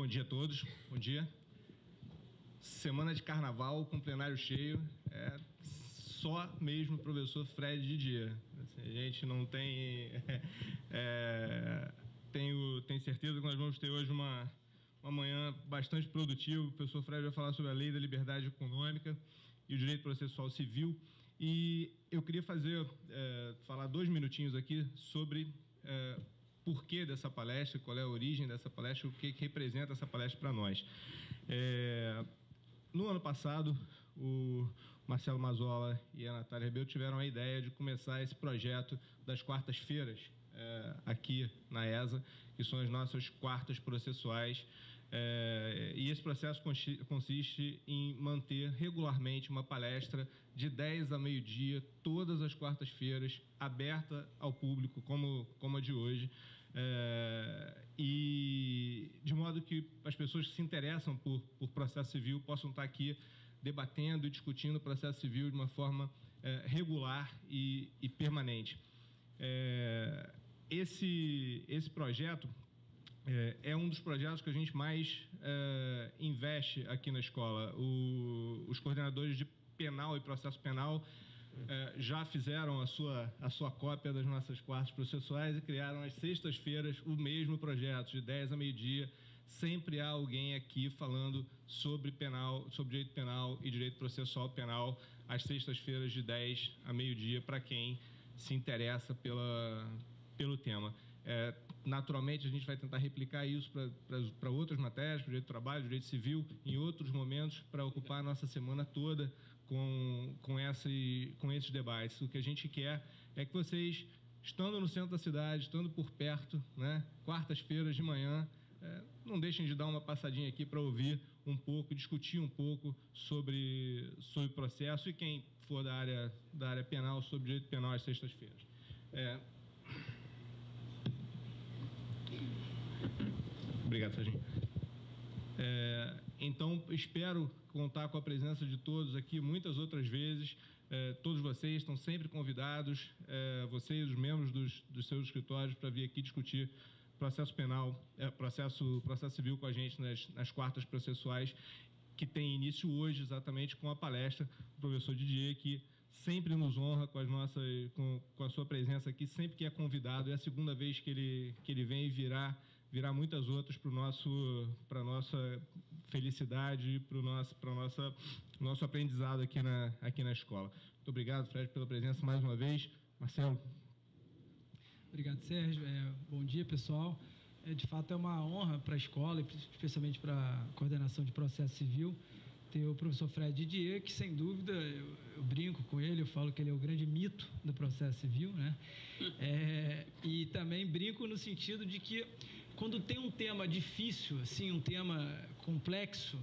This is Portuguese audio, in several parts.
Bom dia a todos, bom dia. Semana de carnaval com plenário cheio, só mesmo o professor Fred de dia. Assim, a gente não tem... tenho certeza que nós vamos ter hoje uma manhã bastante produtiva. O professor Fred vai falar sobre a Lei da Liberdade Econômica e o Direito Processual Civil. E eu queria falar 2 minutinhos aqui sobre porquê dessa palestra, qual é a origem dessa palestra, o que representa essa palestra para nós. No ano passado, o Marcelo Mazzola e a Natália Ribeiro tiveram a ideia de começar esse projeto das quartas-feiras aqui na ESA, que são as nossas quartas processuais, e esse processo consiste em manter regularmente uma palestra de 10 a meio-dia, todas as quartas-feiras, aberta ao público, como a de hoje, e de modo que as pessoas que se interessam por processo civil possam estar aqui debatendo e discutindo o processo civil de uma forma regular e permanente. Esse projeto é um dos projetos que a gente mais investe aqui na escola. Os coordenadores de penal e processo penal já fizeram a sua cópia das nossas quartas processuais e criaram às sextas-feiras o mesmo projeto, de 10 a meio-dia. Sempre há alguém aqui falando sobre penal, sobre direito penal e direito processual penal, às sextas-feiras, de 10 a meio-dia, para quem se interessa pelo tema. Naturalmente, a gente vai tentar replicar isso para outras matérias, para o direito do trabalho, direito civil, em outros momentos, para ocupar a nossa semana toda com esses debates. O que a gente quer é que vocês, estando no centro da cidade, estando por perto, né, quartas-feiras de manhã, não deixem de dar uma passadinha aqui para ouvir um pouco, discutir um pouco sobre o processo, e quem for da área penal, sobre direito penal às sextas-feiras. Obrigado, Serginho. Então, espero contar com a presença de todos aqui muitas outras vezes. Todos vocês estão sempre convidados, vocês, os membros dos seus escritórios, para vir aqui discutir processo penal, processo civil com a gente nas quartas processuais, que tem início hoje exatamente com a palestra do professor Didier, que sempre nos honra com a sua presença aqui, sempre que é convidado. É a segunda vez que ele vem, e virá muitas outras para a nossa felicidade e para o nosso aprendizado aqui na escola. Muito obrigado, Fred, pela presença mais uma vez. Marcelo. Obrigado, Sérgio. Bom dia, pessoal. De fato, é uma honra para a escola, especialmente para a coordenação de processo civil, ter o professor Fred Didier, que, sem dúvida, eu brinco com ele, eu falo que ele é o grande mito do processo civil, né? E também brinco no sentido de que, quando tem um tema difícil, assim, um tema complexo,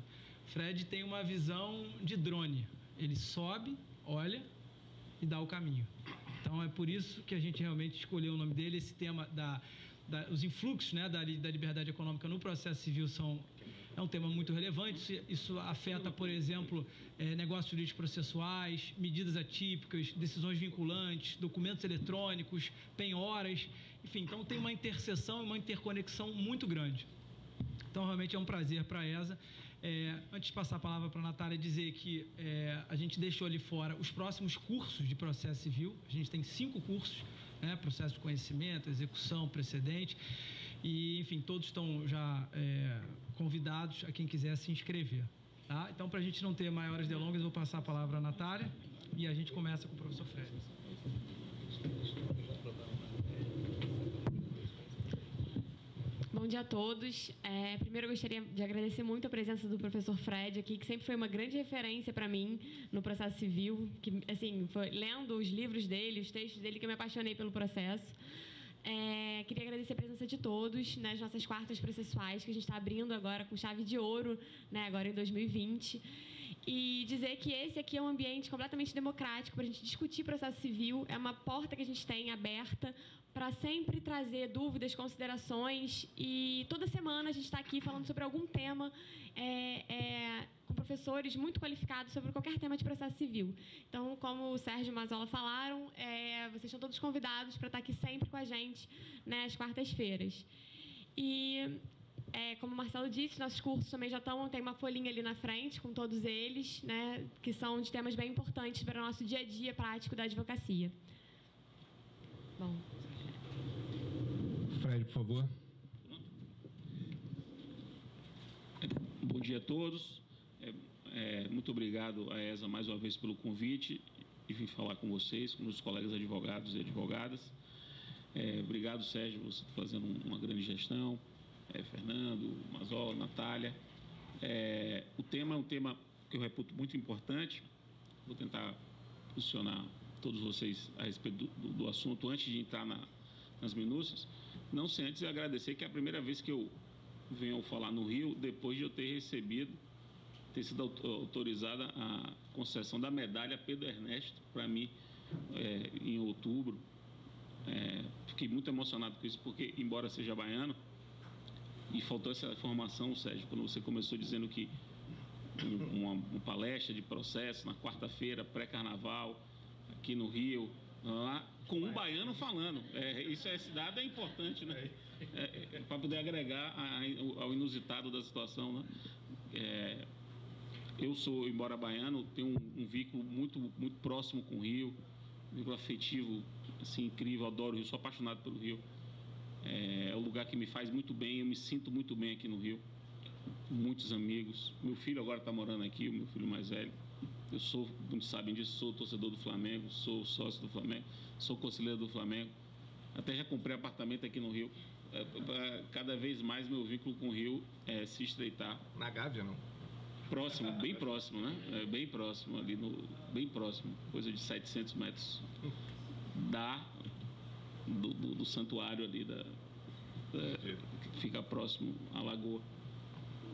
Fred tem uma visão de drone. Ele sobe, olha e dá o caminho. Então, é por isso que a gente realmente escolheu o nome dele. Esse tema os influxos, né, da liberdade econômica no processo civil é um tema muito relevante. Isso afeta, por exemplo, negócios jurídicos processuais, medidas atípicas, decisões vinculantes, documentos eletrônicos, penhoras, enfim. Então, tem uma interseção e uma interconexão muito grande. Então, realmente é um prazer para a ESA. Antes de passar a palavra para a Natália, dizer que a gente deixou ali fora os próximos cursos de processo civil. A gente tem 5 cursos, né? Processo de conhecimento, execução, precedente. E, enfim, todos estão já convidados a quem quiser se inscrever. Tá? Então, para a gente não ter maiores delongas, eu vou passar a palavra à Natália e a gente começa com o professor Fred. Bom dia a todos. Primeiro, eu gostaria de agradecer muito a presença do professor Fred aqui, que sempre foi uma grande referência para mim no processo civil, que, assim, foi lendo os livros dele, os textos dele, que eu me apaixonei pelo processo. Queria agradecer a presença de todos nas nossas quartas processuais, que a gente está abrindo agora com chave de ouro, né, agora em 2020. E dizer que esse aqui é um ambiente completamente democrático para a gente discutir processo civil. É uma porta que a gente tem aberta para sempre trazer dúvidas, considerações. E toda semana a gente está aqui falando sobre algum tema, com professores muito qualificados sobre qualquer tema de processo civil. Então, como o Sérgio e o Mazzola falaram, vocês estão todos convidados para estar aqui sempre com a gente, né, às quartas-feiras. E como o Marcelo disse, nossos cursos também já tem uma folhinha ali na frente com todos eles, né, que são de temas bem importantes para o nosso dia a dia prático da advocacia. Bom. Fred, por favor. Bom dia a todos. Muito obrigado a ESA mais uma vez pelo convite e vim falar com vocês, com os colegas advogados e advogadas. Obrigado, Sérgio, você está fazendo uma grande gestão. Fernando, Mazola, Natália. O tema é um tema que eu reputo muito importante. Vou tentar posicionar todos vocês a respeito do assunto antes de entrar nas minúcias. Não sem antes agradecer que é a primeira vez que eu venho falar no Rio, depois de eu ter sido autorizada a concessão da medalha Pedro Ernesto para mim em outubro. Fiquei muito emocionado com isso, porque, embora seja baiano, e faltou essa informação, Sérgio, quando você começou dizendo que uma palestra de processo na quarta-feira, pré-carnaval, aqui no Rio, lá, com um baiano falando. Esse dado é importante, né? Para poder agregar ao inusitado da situação, né? Eu sou, embora baiano, tenho um vínculo muito, muito próximo com o Rio, um vínculo afetivo, assim, incrível, adoro o Rio, sou apaixonado pelo Rio. É um lugar que me faz muito bem, eu me sinto muito bem aqui no Rio. Muitos amigos. Meu filho agora está morando aqui, o meu filho mais velho. Eu sou, muitos sabem disso, sou torcedor do Flamengo, sou sócio do Flamengo, sou conselheiro do Flamengo. Até já comprei apartamento aqui no Rio. Cada vez mais meu vínculo com o Rio se estreitar. Na Gávea, não? Próximo, bem próximo, né? Bem próximo, bem próximo, coisa de 700 metros do santuário ali, que fica próximo à lagoa,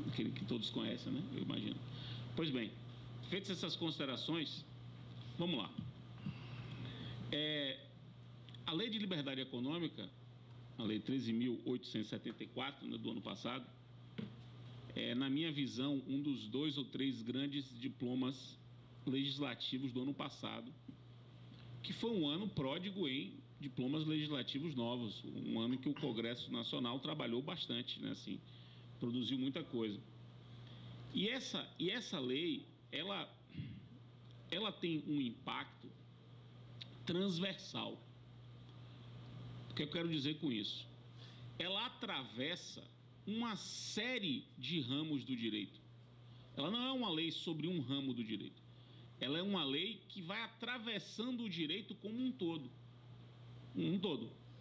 aquele que todos conhecem, né? Eu imagino. Pois bem, feitas essas considerações, vamos lá. A Lei de Liberdade Econômica, a Lei 13.874, né, do ano passado, na minha visão, um dos 2 ou 3 grandes diplomas legislativos do ano passado, que foi um ano pródigo em diplomas legislativos novos, um ano em que o Congresso Nacional trabalhou bastante, né, assim, produziu muita coisa. E essa lei, ela tem um impacto transversal. O que eu quero dizer com isso? Ela atravessa uma série de ramos do direito. Ela não é uma lei sobre um ramo do direito. Ela é uma lei que vai atravessando o direito como um todo.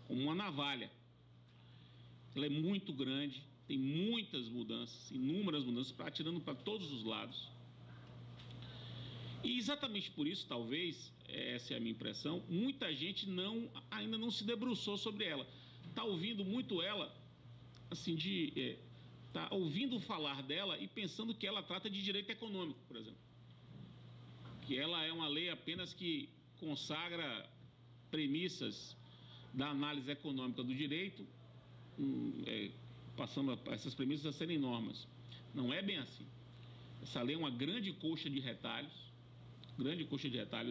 Como uma navalha. Ela é muito grande, tem muitas mudanças, inúmeras mudanças, atirando para todos os lados. E exatamente por isso, talvez, essa é a minha impressão, muita gente ainda não se debruçou sobre ela. Está ouvindo muito ela, assim, está ouvindo falar dela e pensando que ela trata de direito econômico, por exemplo. Que ela é uma lei apenas que consagra premissas da análise econômica do direito, passando essas premissas a serem normas. Não é bem assim. Essa lei é uma grande coxa de retalhos,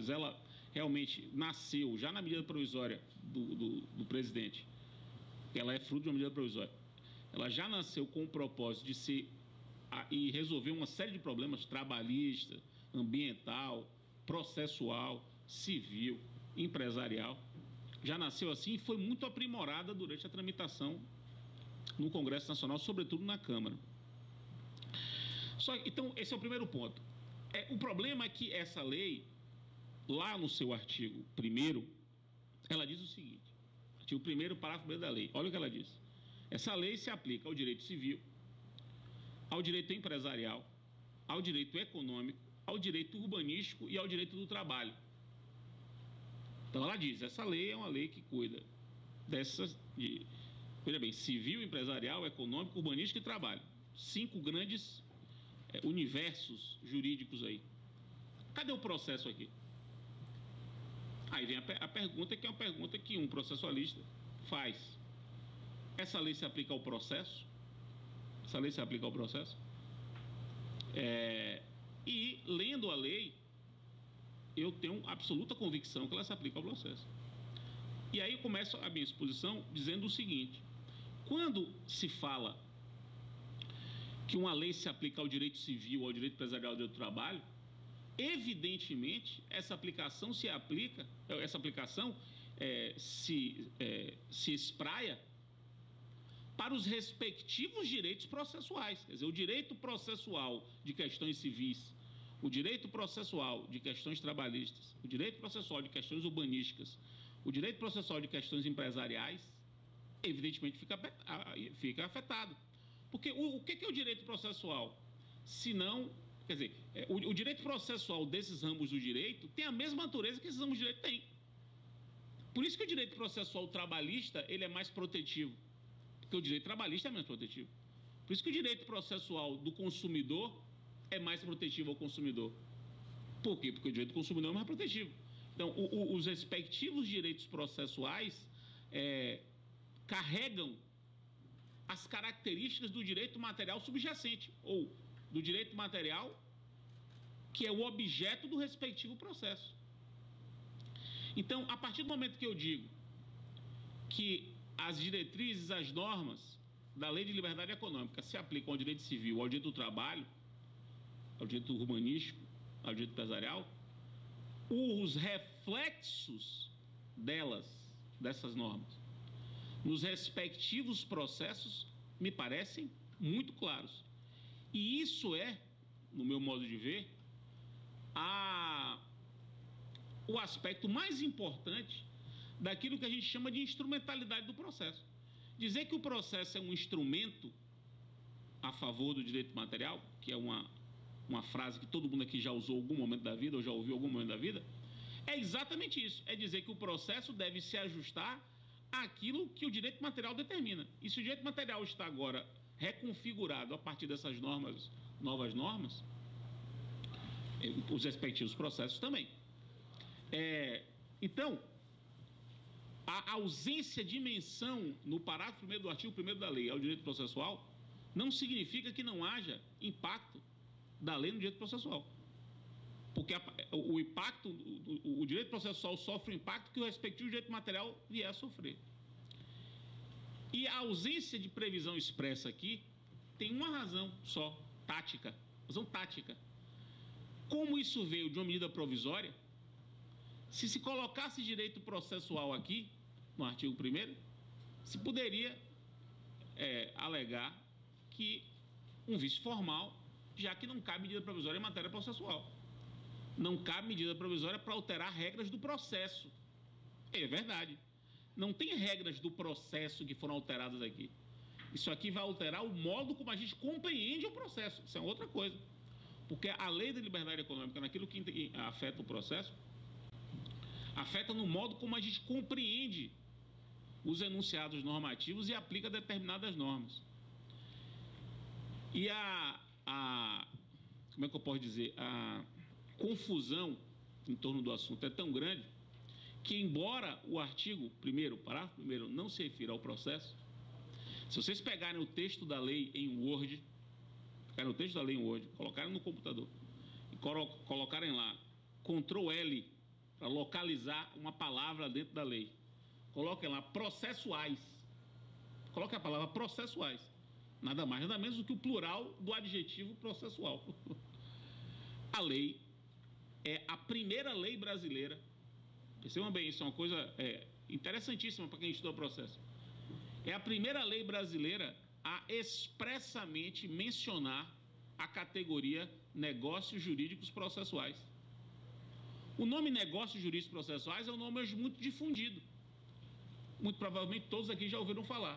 ela realmente nasceu já na medida provisória do presidente, ela é fruto de uma medida provisória. Ela já nasceu com o propósito de e resolver uma série de problemas trabalhista, ambiental, processual, civil, empresarial. Já nasceu assim e foi muito aprimorada durante a tramitação no Congresso Nacional, sobretudo na Câmara. Então, esse é o primeiro ponto. O problema é que essa lei, lá no seu artigo 1º, ela diz o seguinte, artigo 1º, parágrafo 1º da lei, olha o que ela diz. Essa lei se aplica ao direito civil, ao direito empresarial, ao direito econômico, ao direito urbanístico e ao direito do trabalho. Então, ela diz, essa lei é uma lei que cuida veja bem, civil, empresarial, econômico, urbanístico e trabalho. 5 grandes universos jurídicos aí. Cadê o processo aqui? Aí vem a pergunta, que é uma pergunta que um processualista faz. Essa lei se aplica ao processo? Essa lei se aplica ao processo? E, lendo a lei, eu tenho absoluta convicção que ela se aplica ao processo. E aí eu começo a minha exposição dizendo o seguinte: quando se fala que uma lei se aplica ao direito civil, ao direito empresarial, ao direito do trabalho, evidentemente, essa aplicação se espraia para os respectivos direitos processuais. Quer dizer, o direito processual de questões civis, o direito processual de questões trabalhistas, o direito processual de questões urbanísticas, o direito processual de questões empresariais, evidentemente fica afetado. Porque o que é o direito processual? Se não, quer dizer, o direito processual desses ramos do direito tem a mesma natureza que esses ramos do direito têm. Por isso que o direito processual trabalhista ele é mais protetivo, porque o direito trabalhista é mais protetivo. Por isso que o direito processual do consumidor é mais protetivo ao consumidor. Por quê? Porque o direito do consumidor é mais protetivo. Então, os respectivos direitos processuais carregam as características do direito material subjacente, ou do direito material que é o objeto do respectivo processo. Então, a partir do momento que eu digo que as diretrizes, as normas da Lei de Liberdade Econômica se aplicam ao direito civil, ao direito do trabalho, ao direito urbanístico, ao direito empresarial, os reflexos dessas normas, nos respectivos processos, me parecem muito claros. E isso é, no meu modo de ver, o aspecto mais importante daquilo que a gente chama de instrumentalidade do processo. Dizer que o processo é um instrumento a favor do direito material, que é uma frase que todo mundo aqui já usou em algum momento da vida, ou já ouviu em algum momento da vida, é exatamente isso. É dizer que o processo deve se ajustar àquilo que o direito material determina. E se o direito material está agora reconfigurado a partir dessas normas, novas normas, os respectivos processos também. Então, a ausência de menção no parágrafo 1º do artigo 1º da lei ao direito processual não significa que não haja impacto da lei no direito processual. Porque o impacto, o direito processual sofre o impacto que o respectivo direito material vier a sofrer. E a ausência de previsão expressa aqui tem uma razão só, tática, razão tática. Como isso veio de uma medida provisória, se colocasse direito processual aqui, no artigo 1º, se poderia alegar que um vício formal, já que não cabe medida provisória em matéria processual. Não cabe medida provisória para alterar regras do processo. É verdade. Não tem regras do processo que foram alteradas aqui. Isso aqui vai alterar o modo como a gente compreende o processo. Isso é outra coisa. Porque a lei da liberdade econômica, naquilo que afeta o processo, afeta no modo como a gente compreende os enunciados normativos e aplica determinadas normas. E como é que eu posso dizer? A confusão em torno do assunto é tão grande que, embora o artigo 1º, parágrafo 1º, não se refira ao processo, se vocês pegarem o texto da lei em Word, colocarem no computador e colocarem lá Ctrl L para localizar uma palavra dentro da lei, coloquem lá processuais, coloquem a palavra processuais, nada mais, nada menos do que o plural do adjetivo processual. A lei é a primeira lei brasileira, percebam bem, isso é uma coisa interessantíssima para quem estuda o processo, é a primeira lei brasileira a expressamente mencionar a categoria negócios jurídicos processuais. O nome negócios jurídicos processuais é um nome hoje muito difundido. Muito provavelmente todos aqui já ouviram falar.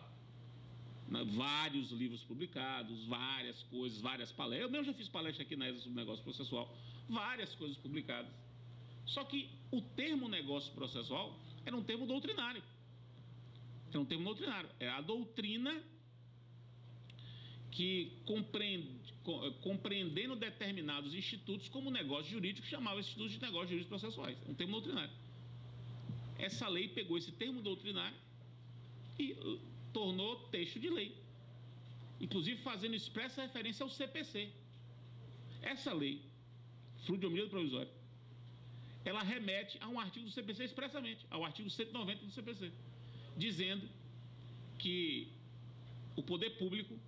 Vários livros publicados, várias coisas, várias palestras. Eu mesmo já fiz palestra aqui na ESA sobre negócio processual. Várias coisas publicadas. Só que o termo negócio processual era um termo doutrinário. É a doutrina que compreendendo determinados institutos como negócios jurídicos, chamava esses institutos de negócios jurídicos processuais. É um termo doutrinário. Essa lei pegou esse termo doutrinário e tornou texto de lei, inclusive fazendo expressa referência ao CPC. Essa lei, fruto de uma medida provisória, ela remete a um artigo do CPC expressamente, ao artigo 190 do CPC, dizendo que o poder público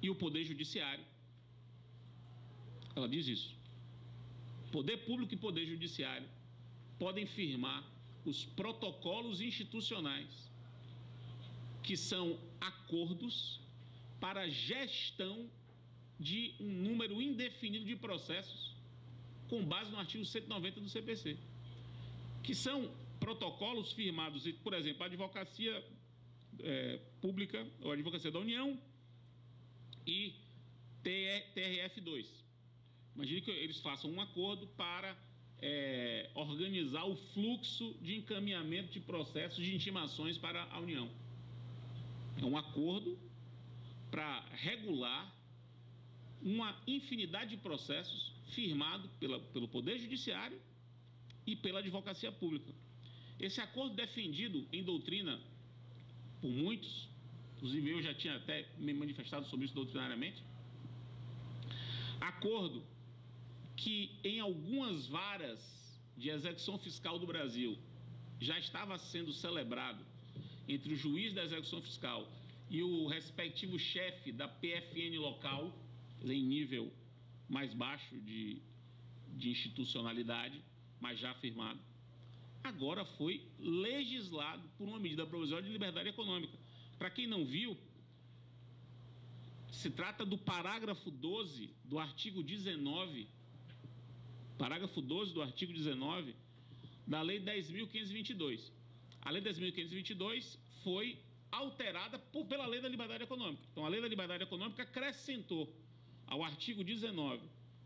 e o Poder Judiciário. Ela diz isso. Poder Público e Poder Judiciário podem firmar os protocolos institucionais, que são acordos para a gestão de um número indefinido de processos, com base no artigo 190 do CPC, que são protocolos firmados, por exemplo, a Advocacia Pública, ou a Advocacia da União e TRF2. Imagine que eles façam um acordo para organizar o fluxo de encaminhamento de processos de intimações para a União. É um acordo para regular uma infinidade de processos firmado pelo Poder Judiciário e pela Advocacia Pública. Esse acordo defendido em doutrina por muitos, inclusive eu já tinha até me manifestado sobre isso doutrinariamente, acordo que em algumas varas de execução fiscal do Brasil já estava sendo celebrado entre o juiz da execução fiscal e o respectivo chefe da PFN local, em nível mais baixo de institucionalidade, mas já firmado, agora foi legislado por uma medida provisória de liberdade econômica. Para quem não viu, se trata do parágrafo 12 do artigo 19, parágrafo 12 do artigo 19 da Lei 10.522. A Lei 10.522 foi alterada pela Lei da Liberdade Econômica. Então, a Lei da Liberdade Econômica acrescentou ao artigo 19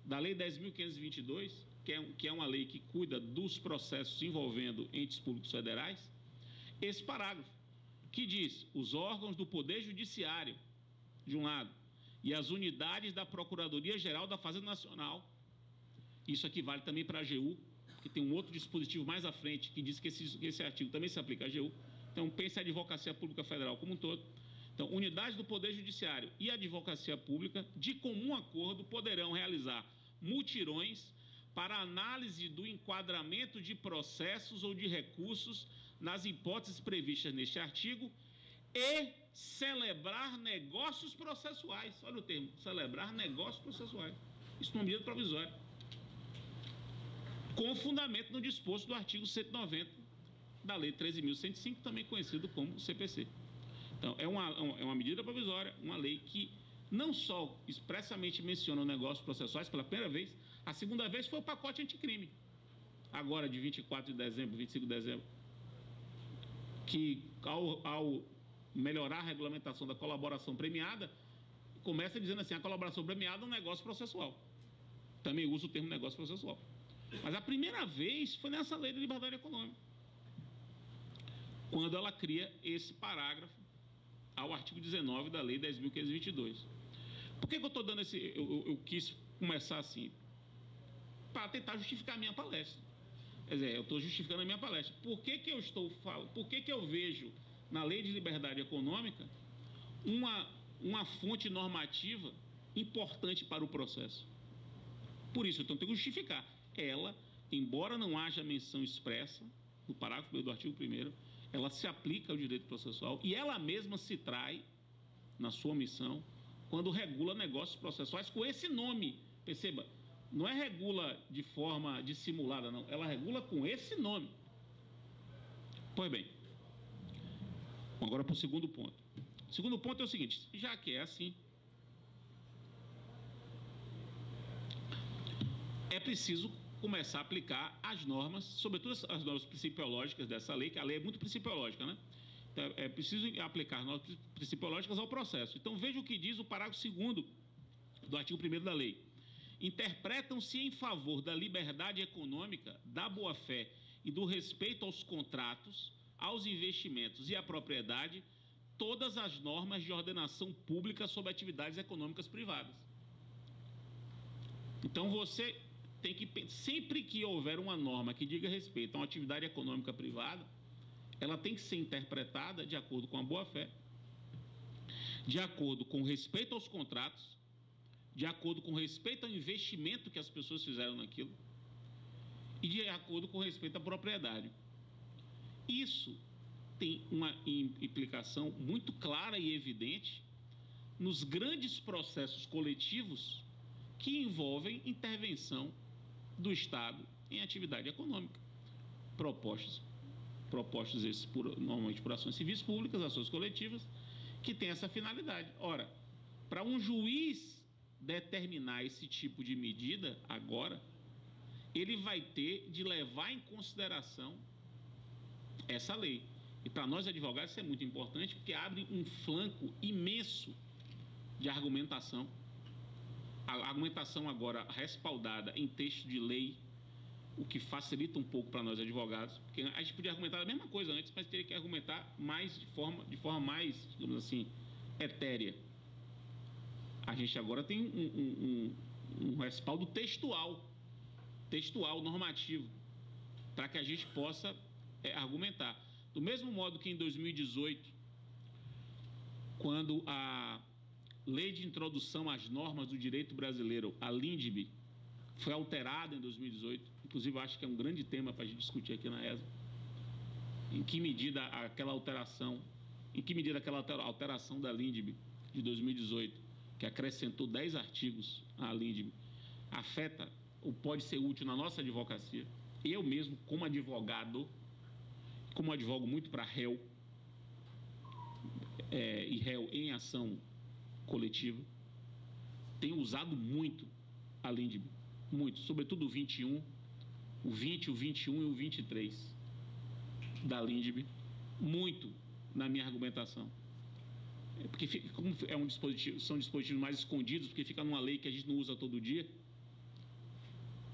da Lei 10.522, que é uma lei que cuida dos processos envolvendo entes públicos federais, esse parágrafo, que diz: os órgãos do Poder Judiciário, de um lado, e as unidades da Procuradoria-Geral da Fazenda Nacional, isso aqui vale também para a AGU, porque tem um outro dispositivo mais à frente que diz que esse artigo também se aplica à AGU. Então, pense a Advocacia Pública Federal como um todo. Então, unidades do Poder Judiciário e Advocacia Pública, de comum acordo, poderão realizar mutirões para análise do enquadramento de processos ou de recursos nas hipóteses previstas neste artigo e celebrar negócios processuais. Olha o termo, celebrar negócios processuais. Isso numa medida provisória, com fundamento no disposto do artigo 190 da Lei 13.105, também conhecido como CPC. Então, é uma medida provisória, uma lei que não só expressamente menciona negócios processuais pela primeira vez, a segunda vez foi o pacote anticrime, agora de 24 de dezembro, 25 de dezembro, que ao melhorar a regulamentação da colaboração premiada, começa dizendo assim: a colaboração premiada é um negócio processual. Também usa o termo negócio processual. Mas a primeira vez foi nessa Lei de Liberdade Econômica, quando ela cria esse parágrafo ao artigo 19 da Lei 10.522. Por que eu estou dando esse... Eu quis começar assim? Para tentar justificar a minha palestra. Quer dizer, eu estou justificando a minha palestra. Por que eu vejo na Lei de Liberdade Econômica uma fonte normativa importante para o processo? Por isso, então, eu tenho que justificar. Ela, embora não haja menção expressa no parágrafo 1 do artigo 1º, ela se aplica ao direito processual e ela mesma se trai na sua missão quando regula negócios processuais com esse nome. Perceba, não é regula de forma dissimulada, não. Ela regula com esse nome. Pois bem, agora para o segundo ponto. O segundo ponto é o seguinte: já que é assim, é preciso começar a aplicar as normas, sobretudo as normas principiológicas dessa lei, que a lei é muito principiológica, né? Então, é preciso aplicar as normas principiológicas ao processo. Então, veja o que diz o parágrafo 2º do artigo 1º da lei. Interpretam-se em favor da liberdade econômica, da boa-fé e do respeito aos contratos, aos investimentos e à propriedade, todas as normas de ordenação pública sobre atividades econômicas privadas. Então, você tem que, sempre que houver uma norma que diga respeito a uma atividade econômica privada, ela tem que ser interpretada de acordo com a boa-fé, de acordo com o respeito aos contratos, de acordo com o respeito ao investimento que as pessoas fizeram naquilo e de acordo com o respeito à propriedade. Isso tem uma implicação muito clara e evidente nos grandes processos coletivos que envolvem intervenção do Estado em atividade econômica. Propostos esses normalmente por ações civis públicas, ações coletivas, que têm essa finalidade. Ora, para um juiz determinar esse tipo de medida agora, ele vai ter de levar em consideração essa lei. E para nós advogados isso é muito importante, porque abre um flanco imenso de argumentação. A argumentação agora respaldada em texto de lei, o que facilita um pouco para nós advogados, porque a gente podia argumentar a mesma coisa antes, mas teria que argumentar mais de forma mais, digamos assim, etérea. A gente agora tem um respaldo textual, normativo, para que a gente possa argumentar. Do mesmo modo que em 2018, quando a Lei de Introdução às Normas do Direito Brasileiro, a LINDB, foi alterada em 2018, inclusive eu acho que é um grande tema para a gente discutir aqui na ESA, em que medida aquela alteração da LINDB de 2018, que acrescentou 10 artigos à LINDB, afeta ou pode ser útil na nossa advocacia. Eu mesmo, como advogado, como advogo muito para réu, e réu em ação coletiva, tenho usado muito a LINDB, muito, sobretudo o 21, o 20, o 21 e o 23 da LINDB, muito na minha argumentação. Porque como são dispositivos mais escondidos, porque fica numa lei que a gente não usa todo dia,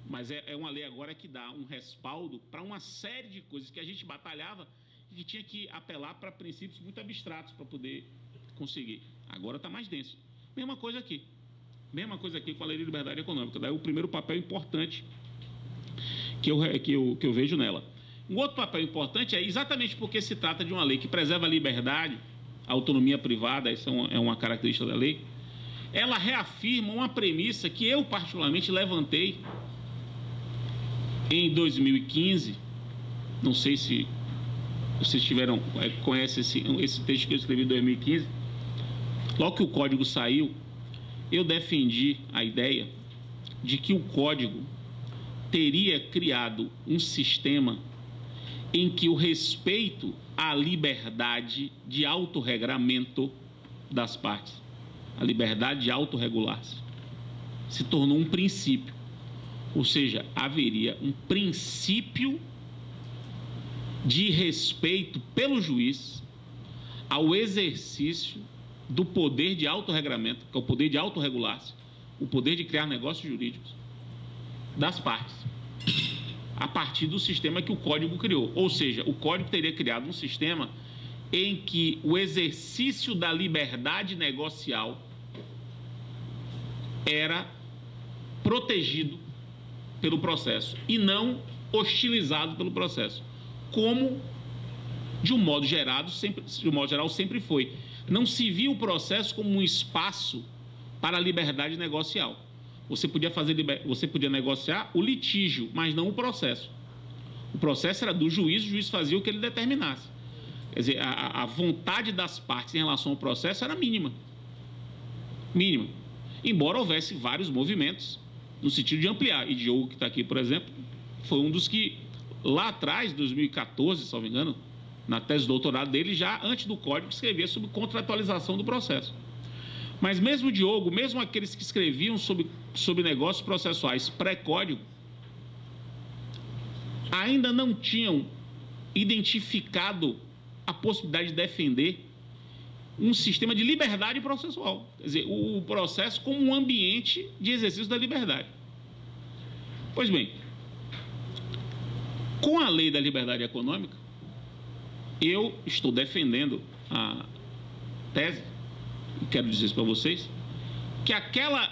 mas é uma lei agora que dá um respaldo para uma série de coisas que a gente batalhava e que tinha que apelar para princípios muito abstratos para poder conseguir. Agora está mais denso. Mesma coisa aqui com a Lei de Liberdade Econômica. Daí o primeiro papel importante que eu vejo nela. Um outro papel importante é exatamente porque se trata de uma lei que preserva a liberdade, a autonomia privada, essa é uma característica da lei, ela reafirma uma premissa que eu particularmente levantei em 2015, não sei se vocês conhecem esse texto que eu escrevi em 2015, logo que o Código saiu, eu defendi a ideia de que o Código teria criado um sistema em que o respeito à liberdade de autorregramento das partes, a liberdade de autorregular-se, se tornou um princípio. Ou seja, haveria um princípio de respeito pelo juiz ao exercício do poder de autorregramento, que é o poder de autorregular-se, o poder de criar negócios jurídicos das partes, a partir do sistema que o Código criou. Ou seja, o Código teria criado um sistema em que o exercício da liberdade negocial era protegido pelo processo e não hostilizado pelo processo, como de um modo geral sempre foi. Não se via o processo como um espaço para a liberdade negocial. Você podia negociar o litígio, mas não o processo. O processo era do juiz, o juiz fazia o que ele determinasse. Quer dizer, a vontade das partes em relação ao processo era mínima. Mínima. Embora houvesse vários movimentos no sentido de ampliar. E Diogo, que está aqui, por exemplo, foi um dos que, lá atrás, 2014, se não me engano, na tese de doutorado dele, já antes do Código, escrevia sobre contratualização do processo. Mas mesmo o Diogo, mesmo aqueles que escreviam sobre negócios processuais pré-Código, ainda não tinham identificado a possibilidade de defender um sistema de liberdade processual. Quer dizer, o processo como um ambiente de exercício da liberdade. Pois bem, com a Lei da Liberdade Econômica, eu estou defendendo a tese, e quero dizer isso para vocês, que aquela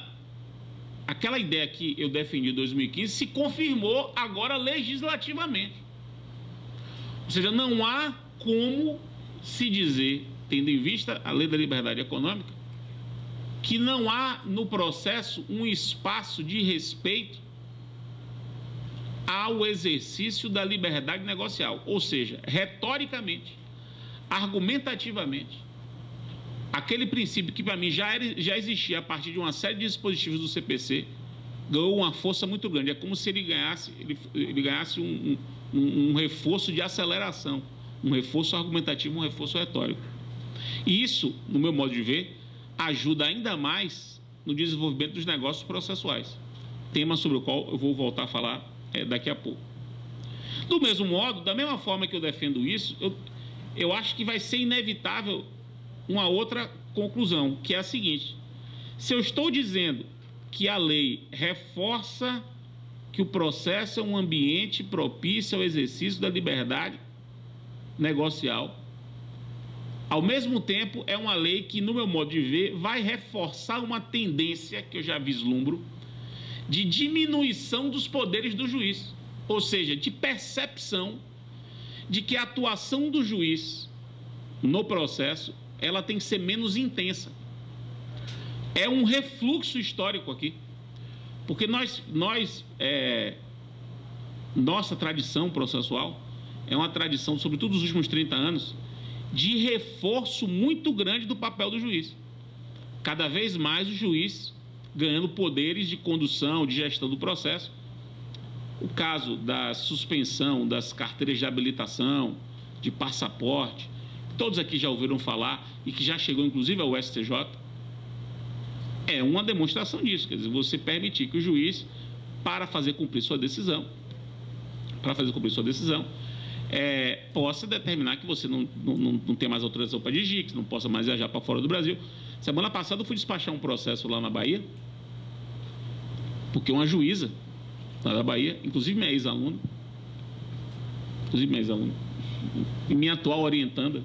ideia que eu defendi em 2015 se confirmou agora legislativamente. Ou seja, não há como se dizer, tendo em vista a Lei da Liberdade Econômica, que não há no processo um espaço de respeito ao exercício da liberdade negocial. Ou seja, retoricamente, argumentativamente, aquele princípio que, para mim, já existia a partir de uma série de dispositivos do CPC, ganhou uma força muito grande. É como se ele ganhasse um reforço de aceleração, um reforço argumentativo, um reforço retórico. E isso, no meu modo de ver, ajuda ainda mais no desenvolvimento dos negócios processuais, tema sobre o qual eu vou voltar a falar daqui a pouco. Do mesmo modo, da mesma forma que eu defendo isso, eu acho que vai ser inevitável uma outra conclusão, que é a seguinte: se eu estou dizendo que a lei reforça que o processo é um ambiente propício ao exercício da liberdade negocial, ao mesmo tempo é uma lei que, no meu modo de ver, vai reforçar uma tendência que eu já vislumbro de diminuição dos poderes do juiz, ou seja, de percepção de que a atuação do juiz no processo ela tem que ser menos intensa. É um refluxo histórico aqui, porque nossa tradição processual é uma tradição, sobretudo nos últimos 30 anos, de reforço muito grande do papel do juiz. Cada vez mais o juiz ganhando poderes de condução, de gestão do processo. O caso da suspensão das carteiras de habilitação, de passaporte, todos aqui já ouviram falar e que já chegou inclusive ao STJ, é uma demonstração disso. Quer dizer, você permitir que o juiz, para fazer cumprir sua decisão, possa determinar que você não tem mais autorização para dirigir, que você não possa mais viajar para fora do Brasil. Semana passada eu fui despachar um processo lá na Bahia, porque uma juíza lá da Bahia, inclusive minha ex-aluna, e minha atual orientanda,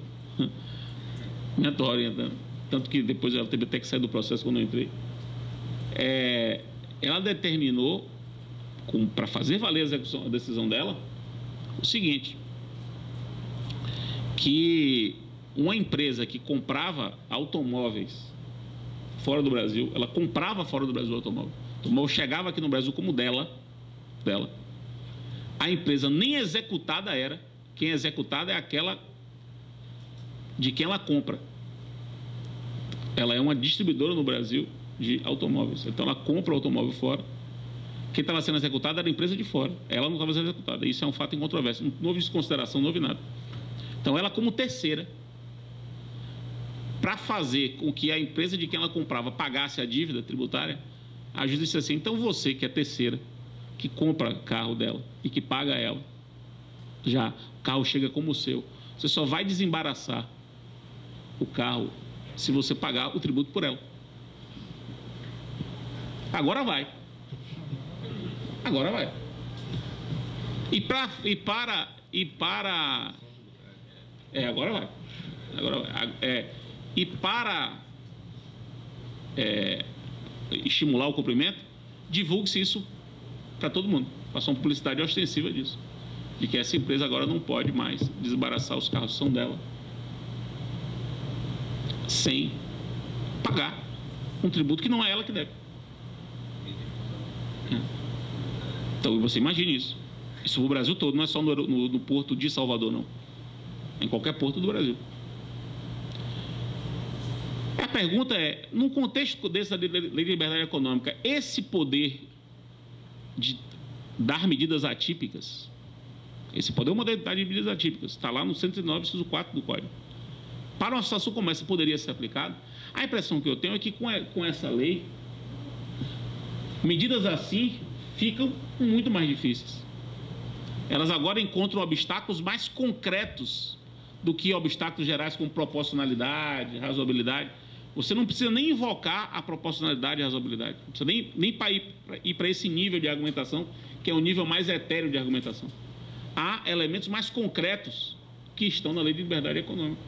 tanto que depois ela teve até que sair do processo quando eu entrei, ela determinou, para fazer valer a decisão dela, o seguinte: que uma empresa que comprava automóveis fora do Brasil, ela comprava fora do Brasil o automóvel chegava aqui no Brasil como dela, a empresa nem executada era, quem é executada é aquela de quem ela compra. Ela é uma distribuidora no Brasil de automóveis, então ela compra o automóvel fora. Quem estava sendo executada era a empresa de fora, ela não estava sendo executada. Isso é um fato incontroverso, não houve desconsideração, não houve nada. Então ela, como terceira, para fazer com que a empresa de quem ela comprava pagasse a dívida tributária, a justiça disse assim: então você que é terceira, que compra carro dela e que paga ela, já o carro chega como o seu, você só vai desembaraçar o carro se você pagar o tributo por ela. Agora vai. Agora vai. Agora vai. E para estimular o cumprimento, divulgue-se isso para todo mundo. Faça uma publicidade ostensiva disso, de que essa empresa agora não pode mais desembaraçar os carros que são dela sem pagar um tributo que não é ela que deve. Então você imagine isso. Isso no Brasil todo, não é só no porto de Salvador, não. Em qualquer porto do Brasil. A pergunta é: no contexto dessa lei de liberdade econômica, esse poder de dar medidas atípicas, esse poder é uma modalidade de medidas atípicas, está lá no 109, inciso 4 do Código. Para uma situação como essa, poderia ser aplicado? A impressão que eu tenho é que com essa lei, medidas assim ficam muito mais difíceis. Elas agora encontram obstáculos mais concretos do que obstáculos gerais como proporcionalidade, razoabilidade. Você não precisa nem invocar a proporcionalidade e a razoabilidade. Não precisa nem ir para esse nível de argumentação, que é o nível mais etéreo de argumentação. Há elementos mais concretos que estão na lei de liberdade econômica.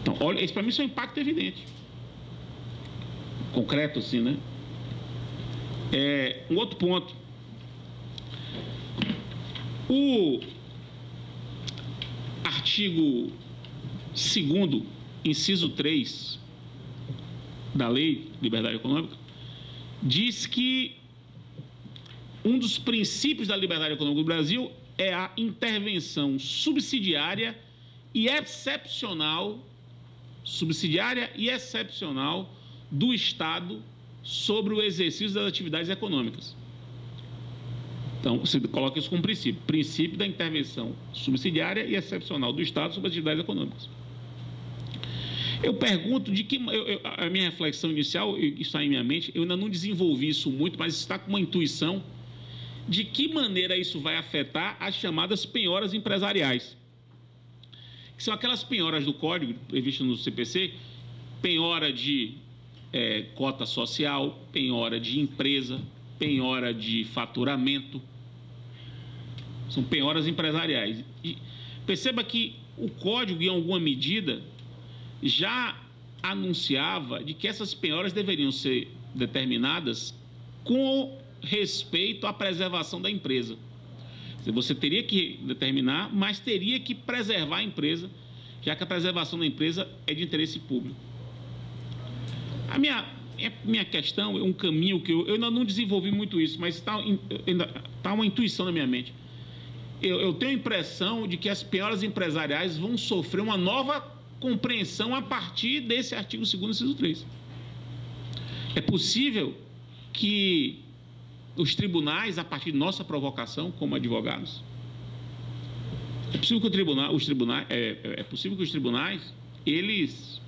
Então, olha, isso para mim é um impacto evidente. Concreto, assim, né? Um outro ponto. O artigo 2º, inciso 3 da Lei de Liberdade Econômica diz que um dos princípios da liberdade econômica do Brasil é a intervenção subsidiária e excepcional subsidiária e excepcional do Estado sobre o exercício das atividades econômicas. Então, você coloca isso como princípio. Princípio da intervenção subsidiária e excepcional do Estado sobre as atividades econômicas. Eu pergunto de que... a minha reflexão inicial, isso está em minha mente, eu ainda não desenvolvi isso muito, mas está com uma intuição de que maneira isso vai afetar as chamadas penhoras empresariais. Que são aquelas penhoras do Código, previstas no CPC, penhora de cota social, penhora de empresa, penhora de faturamento. São penhoras empresariais. E perceba que o Código, em alguma medida, já anunciava de que essas penhoras deveriam ser determinadas com respeito à preservação da empresa. Você teria que determinar, mas teria que preservar a empresa, já que a preservação da empresa é de interesse público. A minha questão é um caminho que eu ainda não desenvolvi muito isso, mas está uma intuição na minha mente. Eu tenho a impressão de que as penhoras empresariais vão sofrer uma nova compreensão a partir desse artigo 2º, inciso 3. É possível que os tribunais, a partir de nossa provocação como advogados, é possível que os tribunais eles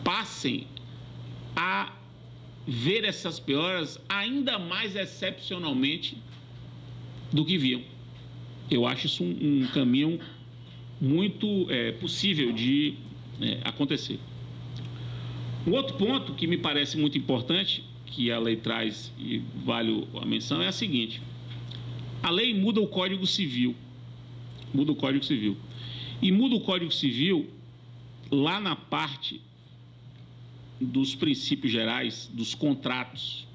passem a ver essas penhoras ainda mais excepcionalmente do que viam. Eu acho isso um caminho muito possível de acontecer. Um outro ponto que me parece muito importante, que a lei traz e vale a menção, é a seguinte: a lei muda o Código Civil. Muda o Código Civil. E muda o Código Civil lá na parte dos princípios gerais, dos contratos,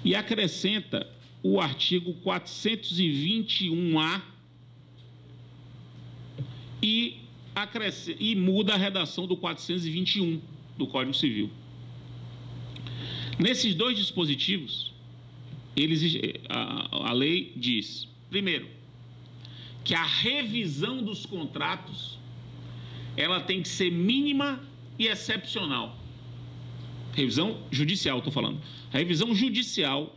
e acrescenta o artigo 421-A e muda a redação do 421 do Código Civil. Nesses dois dispositivos, a lei diz, primeiro, que a revisão dos contratos ela tem que ser mínima e excepcional. Revisão judicial, estou falando. A revisão judicial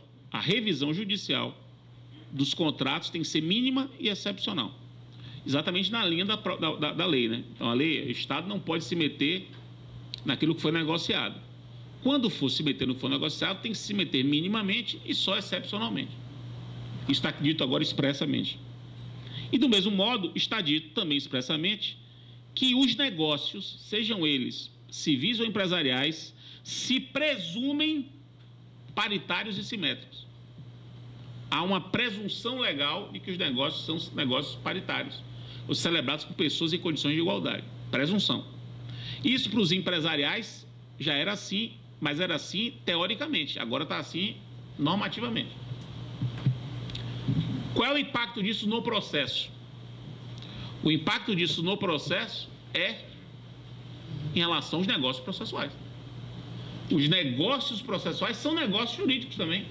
dos contratos tem que ser mínima e excepcional. Exatamente na linha da lei, né? Então, a lei, o Estado não pode se meter naquilo que foi negociado. Quando for se meter no que for negociado, tem que se meter minimamente e só excepcionalmente. Isso está dito agora expressamente. E, do mesmo modo, está dito também expressamente que os negócios, sejam eles civis ou empresariais, se presumem paritários e simétricos. Há uma presunção legal de que os negócios são negócios paritários, ou celebrados por pessoas em condições de igualdade. Presunção. Isso para os empresariais já era assim, mas era assim teoricamente, agora está assim normativamente. Qual é o impacto disso no processo? O impacto disso no processo é em relação aos negócios processuais. Os negócios processuais são negócios jurídicos também.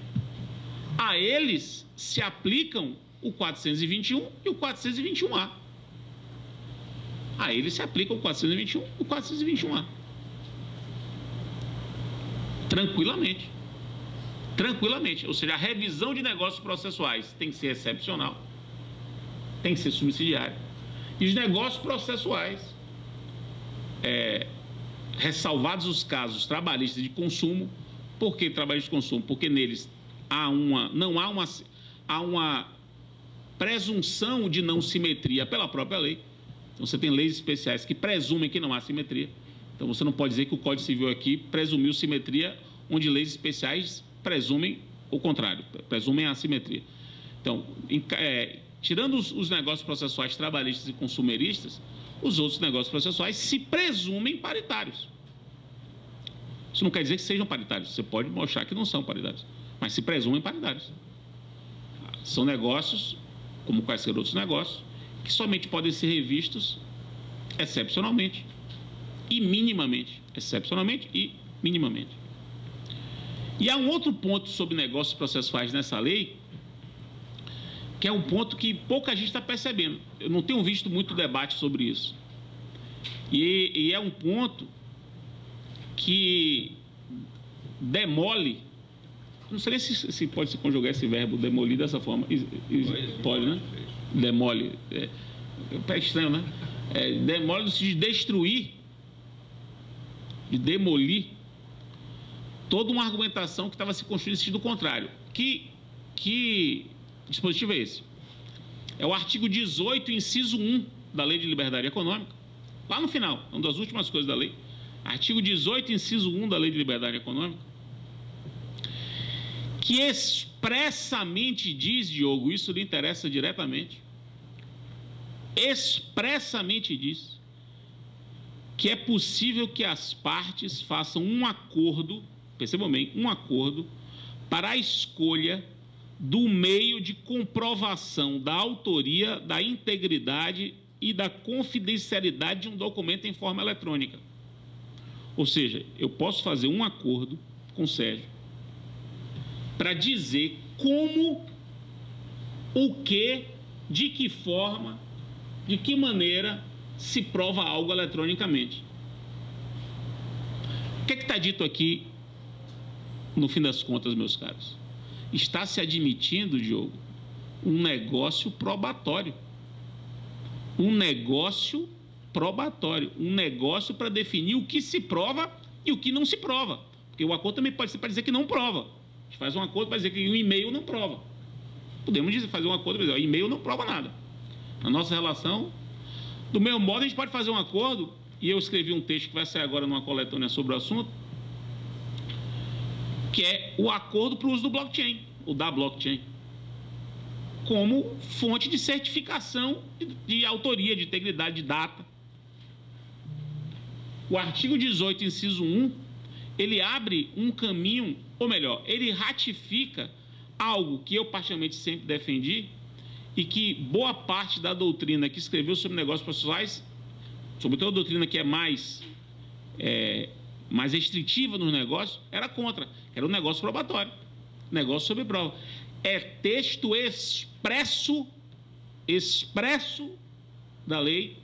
A eles se aplicam o 421 e o 421-A. A eles se aplicam o 421 e o 421-A. Tranquilamente. Tranquilamente. Ou seja, a revisão de negócios processuais tem que ser excepcional, tem que ser subsidiária. E os negócios processuais, ressalvados os casos trabalhistas de consumo. Por que trabalhistas de consumo? Porque neles há uma presunção de não simetria pela própria lei. Então, você tem leis especiais que presumem que não há simetria. Então, você não pode dizer que o Código Civil aqui presumiu simetria, onde leis especiais presumem o contrário, presumem a assimetria. Então, tirando os negócios processuais trabalhistas e consumeristas, os outros negócios processuais se presumem paritários. Isso não quer dizer que sejam paritários, você pode mostrar que não são paritários, mas se presumem paritários. São negócios, como quaisquer outros negócios, que somente podem ser revistos excepcionalmente e minimamente. Excepcionalmente e minimamente. E há um outro ponto sobre negócios processuais nessa lei, que é um ponto que pouca gente está percebendo. Eu não tenho visto muito debate sobre isso. E é um ponto que demole, não sei nem se pode se conjugar esse verbo demolir dessa forma. Pode, né? Demole. É estranho, né? Demole no sentido de destruir, de demolir toda uma argumentação que estava se construindo no sentido contrário. Que dispositivo é esse? É o artigo 18, inciso 1 da Lei de Liberdade Econômica, lá no final, uma das últimas coisas da lei. Artigo 18, inciso 1 da Lei de Liberdade Econômica, que expressamente diz, Diogo, isso lhe interessa diretamente, expressamente diz que é possível que as partes façam um acordo, percebam bem, um acordo para a escolha do meio de comprovação da autoria, da integridade e da confidencialidade de um documento em forma eletrônica. Ou seja, eu posso fazer um acordo com o Sérgio para dizer como, o que, de que forma, de que maneira se prova algo eletronicamente. O que está dito aqui, no fim das contas, meus caros? Está se admitindo, Diogo, um negócio probatório. Um negócio probatório. Um negócio para definir o que se prova e o que não se prova. Porque o acordo também pode ser para dizer que não prova. A gente faz um acordo para dizer que o e-mail não prova. Podemos fazer um acordo para dizer que o e-mail não prova nada. Na nossa relação, do mesmo modo, a gente pode fazer um acordo, e eu escrevi um texto que vai sair agora numa coletânea sobre o assunto, que é o acordo para o uso do blockchain, ou da blockchain, como fonte de certificação de autoria, de integridade, de data. O artigo 18, inciso 1, ele abre um caminho, ou melhor, ele ratifica algo que eu particularmente sempre defendi e que boa parte da doutrina que escreveu sobre negócios processuais, sobretudo a doutrina que é mais restritiva nos negócios, era contra, era o negócio probatório, negócio sob prova. É texto expresso da lei,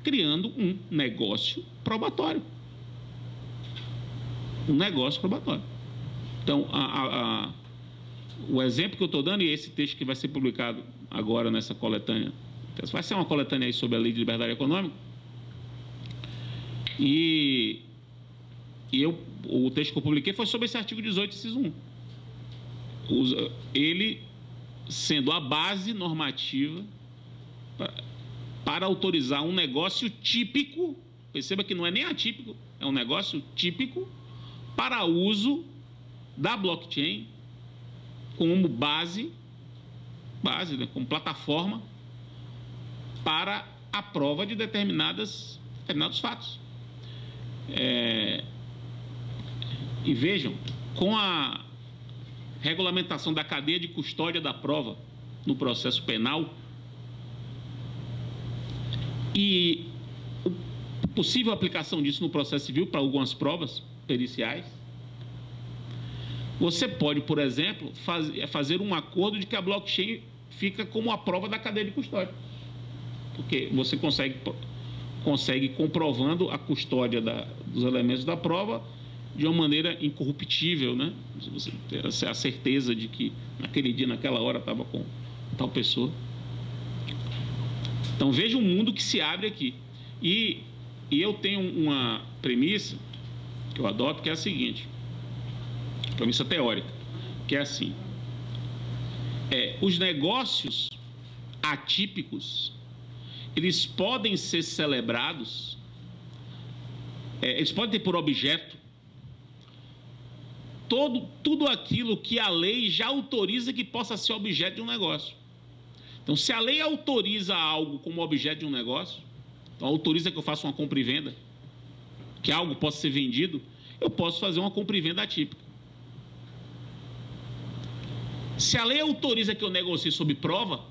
criando um negócio probatório. Um negócio probatório. Então, o exemplo que eu estou dando, e esse texto que vai ser publicado agora nessa coletânea, vai ser uma coletânea aí sobre a Lei de Liberdade Econômica, o texto que eu publiquei foi sobre esse artigo 18, inciso 1. Ele sendo a base normativa para autorizar um negócio típico, perceba que não é nem atípico, é um negócio típico para uso da blockchain como base, né, como plataforma para a prova de determinados fatos. E vejam, com a regulamentação da cadeia de custódia da prova no processo penal e a possível aplicação disso no processo civil para algumas provas periciais, você pode, por exemplo, fazer um acordo de que a blockchain fica como a prova da cadeia de custódia, porque você consegue comprovando a custódia dos elementos da prova de uma maneira incorruptível, né? Você ter a certeza de que naquele dia, naquela hora, estava com tal pessoa. Então, veja o mundo que se abre aqui. E eu tenho uma premissa que eu adoto, que é a seguinte, premissa teórica, que é assim, os negócios atípicos, eles podem ser celebrados, eles podem ter por objeto tudo aquilo que a lei já autoriza que possa ser objeto de um negócio. Então, se a lei autoriza algo como objeto de um negócio, então autoriza que eu faça uma compra e venda, que algo possa ser vendido, eu posso fazer uma compra e venda atípica. Se a lei autoriza que eu negocie sob prova,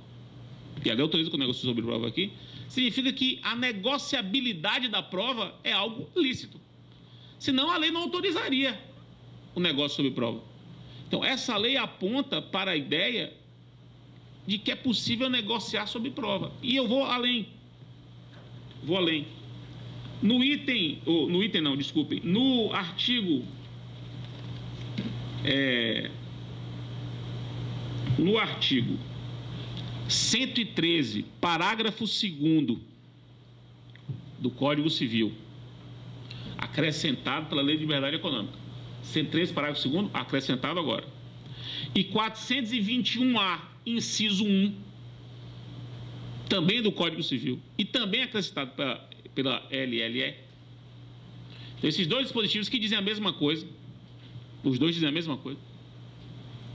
e a lei autoriza que eu negocie sob prova aqui, significa que a negociabilidade da prova é algo lícito. Senão, a lei não autorizaria o negócio sob prova. Então, essa lei aponta para a ideia de que é possível negociar sob prova. E eu vou além. Vou além. No artigo... no artigo 113, parágrafo 2º do Código Civil, acrescentado pela Lei de Liberdade Econômica. 113, parágrafo 2º, acrescentado agora. E 421A, inciso 1, também do Código Civil, e também acrescentado pela LLE. Então, esses dois dispositivos que dizem a mesma coisa, os dois dizem a mesma coisa.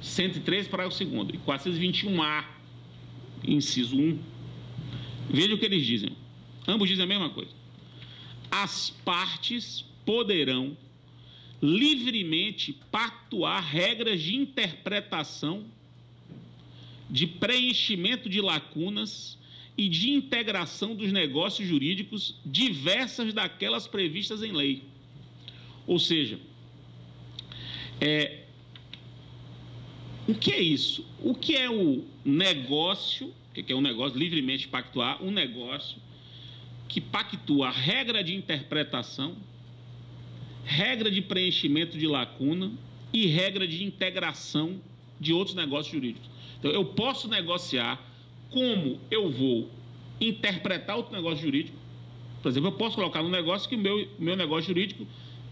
113, parágrafo 2º, e 421A, inciso 1. Veja o que eles dizem. Ambos dizem a mesma coisa. As partes poderão livremente pactuar regras de interpretação, de preenchimento de lacunas e de integração dos negócios jurídicos diversas daquelas previstas em lei. Ou seja, o que é isso? O que é o negócio? O que é um negócio? Livremente pactuar, um negócio que pactua a regra de interpretação, regra de preenchimento de lacuna e regra de integração de outros negócios jurídicos. Então, eu posso negociar como eu vou interpretar outro negócio jurídico. Por exemplo, eu posso colocar no negócio que o meu negócio jurídico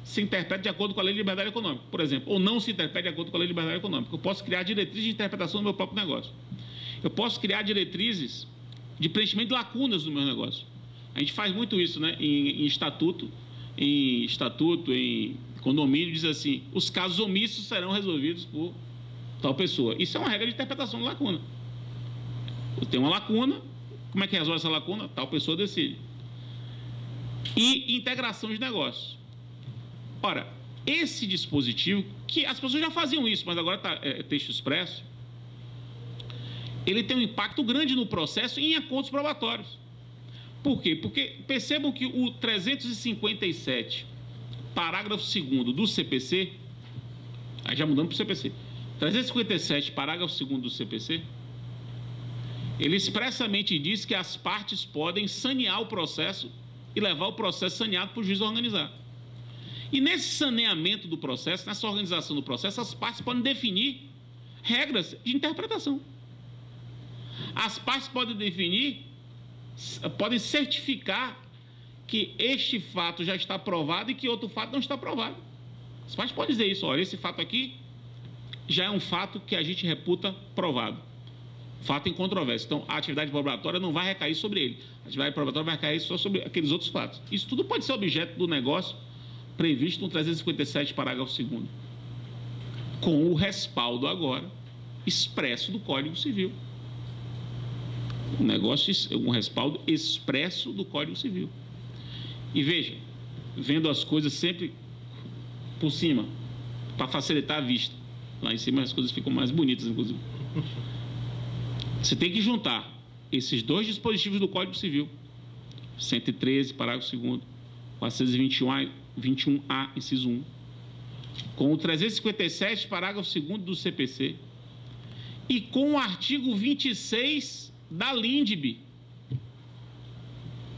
se interprete de acordo com a Lei de Liberdade Econômica, por exemplo, ou não se interprete de acordo com a Lei de Liberdade Econômica. Eu posso criar diretrizes de interpretação do meu próprio negócio. Eu posso criar diretrizes de preenchimento de lacunas do meu negócio. A gente faz muito isso, né? Em estatuto, em condomínio, diz assim: os casos omissos serão resolvidos por tal pessoa. Isso é uma regra de interpretação de lacuna. Eu tenho uma lacuna, como é que resolve essa lacuna? Tal pessoa decide. E integração de negócios. Ora, esse dispositivo, que as pessoas já faziam isso, mas agora está texto expresso, ele tem um impacto grande no processo e em acordos probatórios. Por quê? Porque percebam que o 357, parágrafo 2º do CPC, aí já mudando para o CPC, 357, parágrafo 2º do CPC, ele expressamente diz que as partes podem sanear o processo e levar o processo saneado para o juiz organizar. E nesse saneamento do processo, nessa organização do processo, as partes podem definir regras de interpretação. As partes podem definir, podem certificar que este fato já está provado e que outro fato não está provado. As partes podem dizer isso: olha, esse fato aqui já é um fato que a gente reputa provado. Fato em controvérsia. Então, a atividade probatória não vai recair sobre ele. A atividade probatória vai recair só sobre aqueles outros fatos. Isso tudo pode ser objeto do negócio previsto no 357, parágrafo 2º, com o respaldo agora expresso do Código Civil. Um respaldo expresso do Código Civil. E veja, vendo as coisas sempre por cima, para facilitar a vista. Lá em cima as coisas ficam mais bonitas, inclusive. Você tem que juntar esses dois dispositivos do Código Civil, 113, parágrafo 2º, 421A, inciso 1, com o 357, parágrafo 2º do CPC, e com o artigo 26 da LINDB.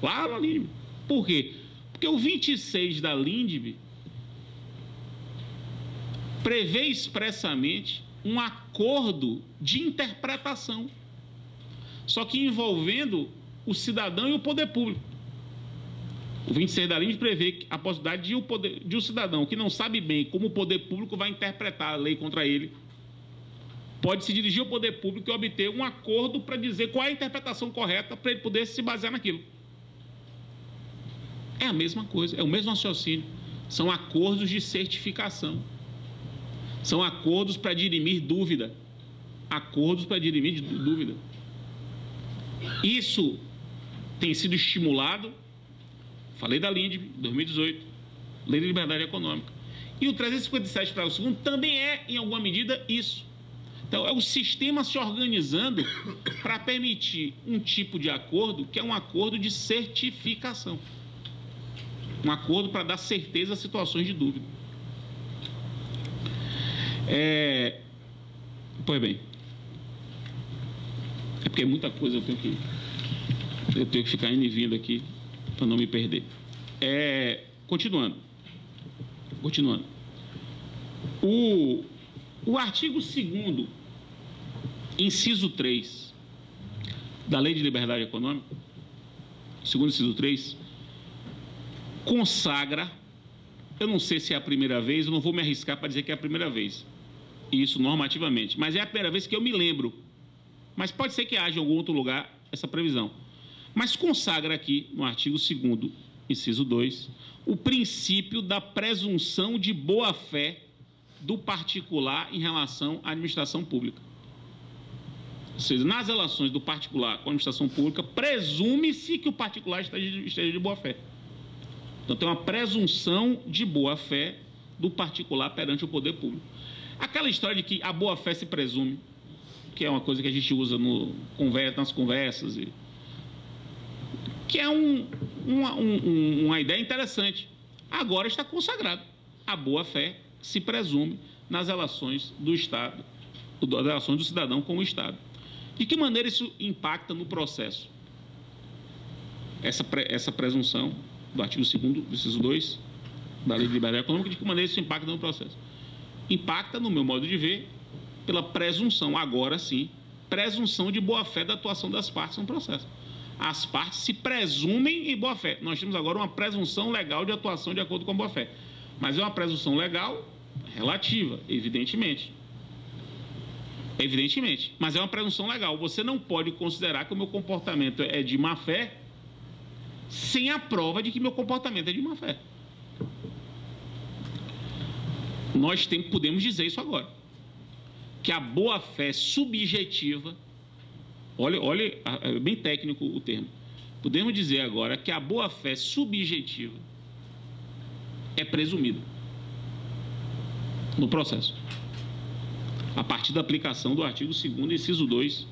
Lá na LINDB. Por quê? Porque o 26 da LINDB prevê expressamente um acordo de interpretação, só que envolvendo o cidadão e o poder público. O 26 da LINDB prevê a possibilidade de um cidadão que não sabe bem como o poder público vai interpretar a lei contra ele, pode se dirigir ao poder público e obter um acordo para dizer qual é a interpretação correta para ele poder se basear naquilo. É a mesma coisa, é o mesmo raciocínio. São acordos de certificação. São acordos para dirimir dúvida. Acordos para dirimir dúvida. Isso tem sido estimulado, falei da LINDB, 2018, Lei de Liberdade Econômica. E o 357, parágrafo 2º, também é, em alguma medida, isso. Então, é o sistema se organizando para permitir um tipo de acordo que é um acordo de certificação. Um acordo para dar certeza a situações de dúvida. Pois bem. porque é muita coisa, eu tenho que ficar indo e vindo aqui para não me perder. Continuando. O artigo 2º, inciso 3, da Lei de Liberdade Econômica, segundo inciso 3, consagra, eu não sei se é a primeira vez, eu não vou me arriscar para dizer que é a primeira vez, isso normativamente, mas é a primeira vez que eu me lembro, mas pode ser que haja em algum outro lugar essa previsão, mas consagra aqui, no artigo 2º, inciso 2, o princípio da presunção de boa-fé do particular em relação à administração pública. Ou seja, nas relações do particular com a administração pública, presume-se que o particular esteja de boa-fé. Então, tem uma presunção de boa-fé do particular perante o poder público. Aquela história de que a boa-fé se presume, que é uma coisa que a gente usa nas conversas, que é uma ideia interessante. Agora está consagrado. A boa-fé se presume nas relações do Estado, das relações do cidadão com o Estado. De que maneira isso impacta no processo? Essa presunção do artigo 2º, inciso 2, da Lei de Liberdade Econômica, de que maneira isso impacta no processo? Impacta, no meu modo de ver, pela presunção, agora sim, presunção de boa-fé da atuação das partes no processo. As partes se presumem em boa-fé. Nós temos agora uma presunção legal de atuação de acordo com a boa-fé. Mas é uma presunção legal relativa, evidentemente. Evidentemente. Mas é uma presunção legal. Você não pode considerar que o meu comportamento é de má-fé sem a prova de que meu comportamento é de má-fé. Nós podemos dizer isso agora. Que a boa-fé subjetiva... Olha, é bem técnico o termo. Podemos dizer agora que a boa-fé subjetiva é presumida no processo, a partir da aplicação do artigo 2º, inciso 2,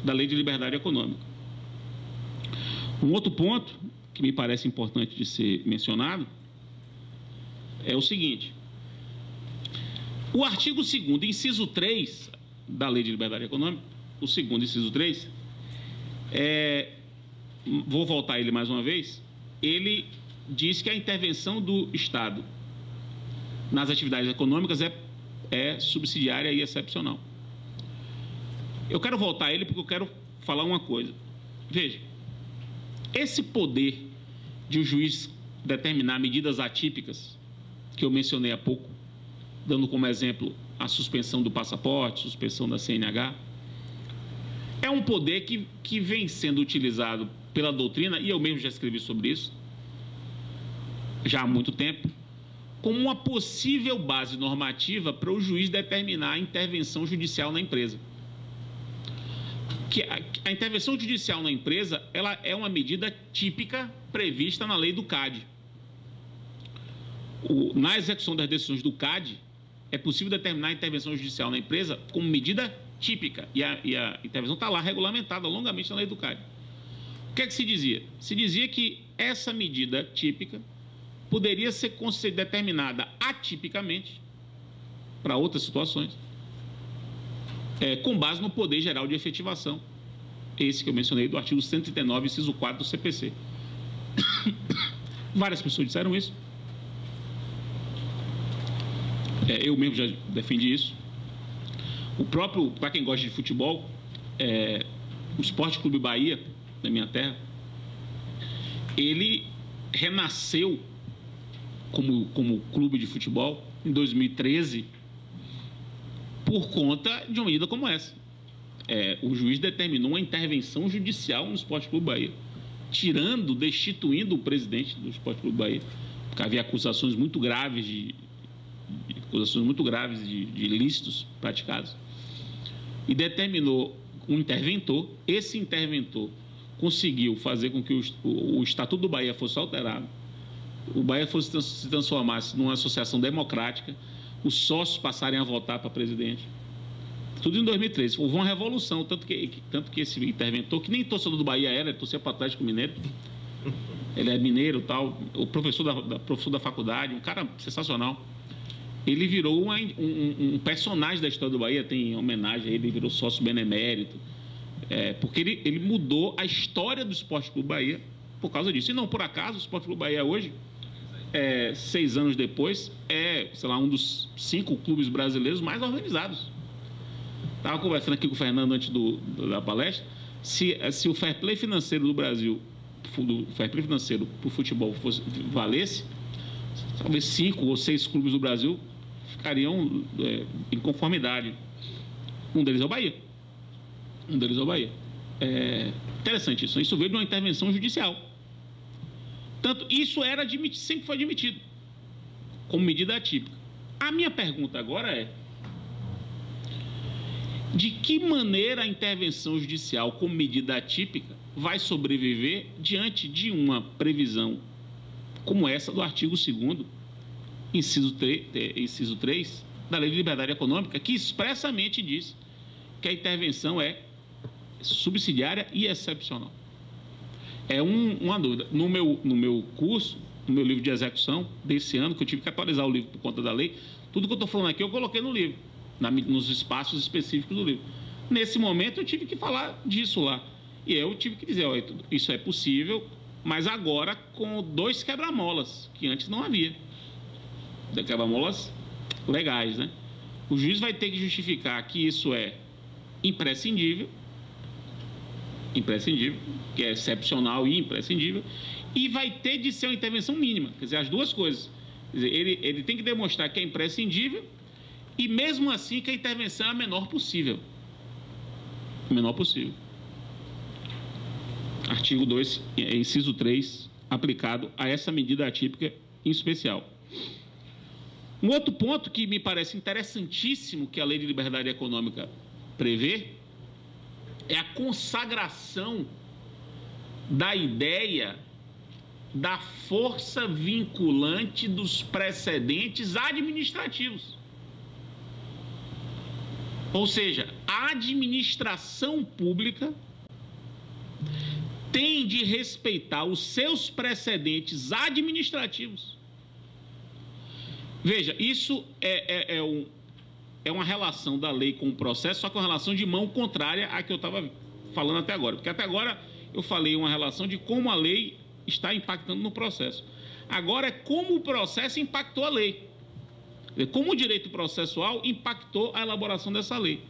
da Lei de Liberdade Econômica. Um outro ponto que me parece importante de ser mencionado é o seguinte: o artigo 2º, inciso 3, da Lei de Liberdade Econômica, o 2º, inciso 3, vou voltar a ele mais uma vez, ele diz que a intervenção do Estado nas atividades econômicas é subsidiária e excepcional. Eu quero voltar a ele porque eu quero falar uma coisa. Veja, esse poder de o juiz determinar medidas atípicas, que eu mencionei há pouco, dando como exemplo a suspensão do passaporte, suspensão da CNH, é um poder que vem sendo utilizado pela doutrina, e eu mesmo já escrevi sobre isso, já há muito tempo, como uma possível base normativa para o juiz determinar a intervenção judicial na empresa. Que a intervenção judicial na empresa, ela é uma medida típica prevista na lei do CAD. Na execução das decisões do CAD, é possível determinar a intervenção judicial na empresa como medida típica, e a intervenção está lá regulamentada longamente na lei do CAD. O que é que se dizia? Se dizia que essa medida típica poderia ser determinada atipicamente para outras situações, com base no poder geral de efetivação, esse que eu mencionei do artigo 139, inciso 4 do CPC. Várias pessoas disseram isso. Eu mesmo já defendi isso. O próprio, para quem gosta de futebol, o Esporte Clube Bahia, da minha terra, ele renasceu como clube de futebol em 2013 por conta de uma medida como essa. O juiz determinou uma intervenção judicial no Esporte Clube Bahia, destituindo o presidente do Esporte Clube Bahia, porque havia acusações muito graves de ilícitos praticados, e determinou um interventor. Esse interventor conseguiu fazer com que o Estatuto do Bahia fosse alterado, o Bahia se transformasse numa associação democrática, os sócios passarem a votar para presidente. Tudo em 2013. Houve uma revolução, tanto que esse interventor, que nem torcedor do Bahia era, ele torcia para o Atlético Mineiro, ele é mineiro, tal, o professor da faculdade, um cara sensacional. Ele virou um personagem da história do Bahia, tem homenagem a ele, virou sócio benemérito, Porque ele mudou a história do Esporte Clube Bahia por causa disso. E não por acaso, o Esporte Clube Bahia hoje, 6 anos depois, sei lá, um dos 5 clubes brasileiros mais organizados. Estava conversando aqui com o Fernando antes da palestra, se o fair play financeiro do Brasil, o fair play financeiro para o futebol valesse, talvez 5 ou 6 clubes do Brasil ficariam em conformidade. Um deles é o Bahia. Interessante isso. Isso veio de uma intervenção judicial. Tanto, isso sempre foi admitido como medida atípica. A minha pergunta agora é: de que maneira a intervenção judicial como medida atípica vai sobreviver diante de uma previsão como essa do artigo 2º, inciso 3, da Lei de Liberdade Econômica, que expressamente diz que a intervenção é subsidiária e excepcional? É uma dúvida. No meu curso, no meu livro de execução desse ano, que eu tive que atualizar o livro por conta da lei, tudo que eu estou falando aqui eu coloquei no livro, nos espaços específicos do livro. Nesse momento eu tive que falar disso lá. E eu tive que dizer, olha, isso é possível, mas agora com 2 quebra-molas, que antes não havia. Quebra-molas legais, né? O juiz vai ter que justificar que isso é imprescindível, que é excepcional e imprescindível, e vai ter de ser uma intervenção mínima, quer dizer, as duas coisas. Quer dizer, ele tem que demonstrar que é imprescindível e, mesmo assim, que a intervenção é a menor possível. Artigo 2, inciso 3, aplicado a essa medida atípica em especial. Um outro ponto que me parece interessantíssimo que a Lei de Liberdade Econômica prevê é a consagração da ideia da força vinculante dos precedentes administrativos. Ou seja, a administração pública tem de respeitar os seus precedentes administrativos. Veja, isso é uma relação da lei com o processo, só que uma relação de mão contrária à que eu estava falando até agora. Porque até agora eu falei uma relação de como a lei está impactando no processo. Agora é como o processo impactou a lei. Como o direito processual impactou a elaboração dessa lei.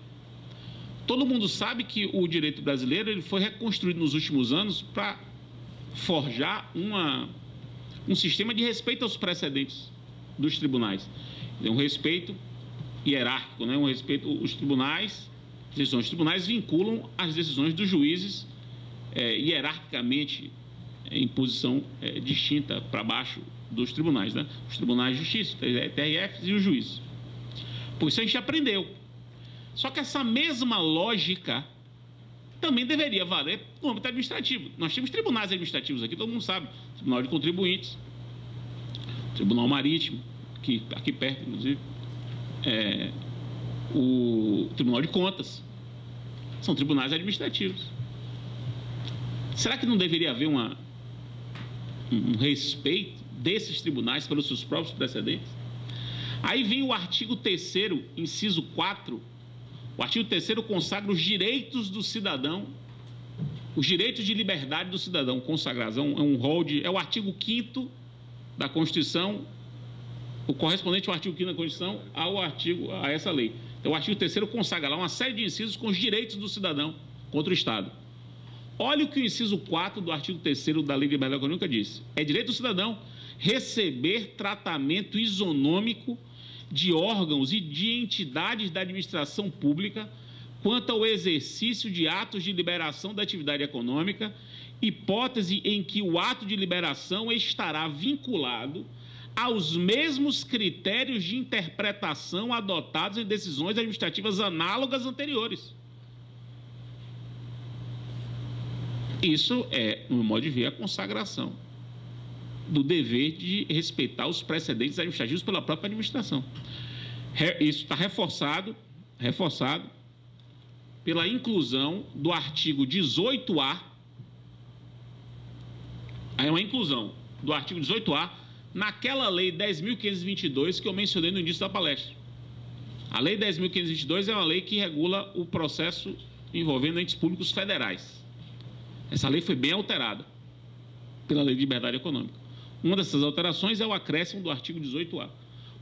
Todo mundo sabe que o direito brasileiro ele foi reconstruído nos últimos anos para forjar um sistema de respeito aos precedentes dos tribunais. Um respeito hierárquico, né? Um respeito. Os tribunais vinculam as decisões dos juízes hierarquicamente em posição distinta para baixo dos tribunais, né? Os tribunais de justiça, TRFs e os juízes. Por isso a gente aprendeu. Só que essa mesma lógica também deveria valer no âmbito administrativo. Nós temos tribunais administrativos aqui, todo mundo sabe. Tribunal de Contribuintes, Tribunal Marítimo, aqui perto, inclusive, o Tribunal de Contas. São tribunais administrativos. Será que não deveria haver um respeito desses tribunais pelos seus próprios precedentes? Aí vem o artigo 3º, inciso 4. O artigo 3º consagra os direitos do cidadão, os direitos de liberdade do cidadão consagrados. É um rol é o artigo 5º da Constituição, o correspondente ao artigo 5º da Constituição a essa lei. Então, o artigo 3º consagra lá uma série de incisos com os direitos do cidadão contra o Estado. Olha o que o inciso 4 do artigo 3º da Lei de Liberdade Econômica diz. É direito do cidadão receber tratamento isonômico de órgãos e de entidades da administração pública quanto ao exercício de atos de liberação da atividade econômica, hipótese em que o ato de liberação estará vinculado aos mesmos critérios de interpretação adotados em decisões administrativas análogas anteriores. Isso é, no meu modo de ver, a consagração do dever de respeitar os precedentes administrativos pela própria administração. Isso está reforçado pela inclusão do artigo 18A. É uma inclusão do artigo 18A naquela lei 10.522 que eu mencionei no início da palestra. A lei 10.522 é uma lei que regula o processo envolvendo entes públicos federais. Essa lei foi bem alterada pela Lei de Liberdade Econômica. Uma dessas alterações é o acréscimo do artigo 18A.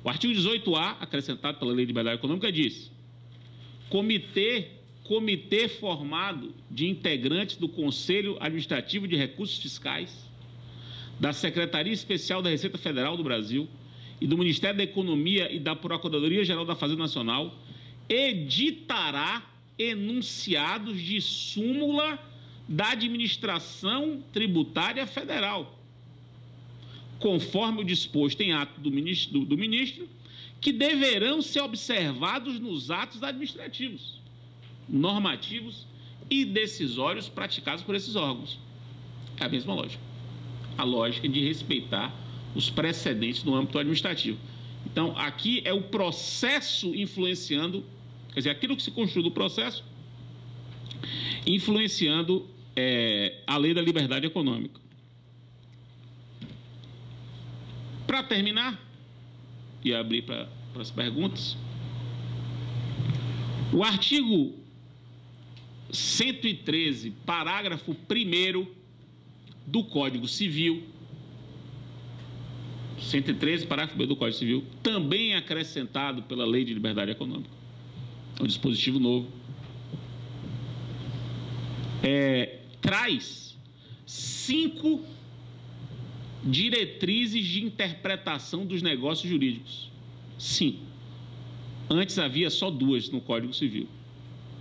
O artigo 18A, acrescentado pela Lei de Liberdade Econômica, diz: comitê formado de integrantes do Conselho Administrativo de Recursos Fiscais, da Secretaria Especial da Receita Federal do Brasil e do Ministério da Economia e da Procuradoria-Geral da Fazenda Nacional editará enunciados de súmula da Administração Tributária Federal, conforme o disposto em ato do ministro, que deverão ser observados nos atos administrativos, normativos e decisórios praticados por esses órgãos. É a mesma lógica. A lógica de respeitar os precedentes no âmbito administrativo. Então, aqui é o processo influenciando, quer dizer, aquilo que se construiu do processo, influenciando a Lei da Liberdade Econômica. Para terminar, e abrir para as perguntas, o artigo 113, parágrafo 1º do Código Civil, 113, parágrafo 1º do Código Civil, também é acrescentado pela Lei de Liberdade Econômica. É um dispositivo novo. Traz 5 diretrizes de interpretação dos negócios jurídicos. 5. Antes havia só 2 no Código Civil: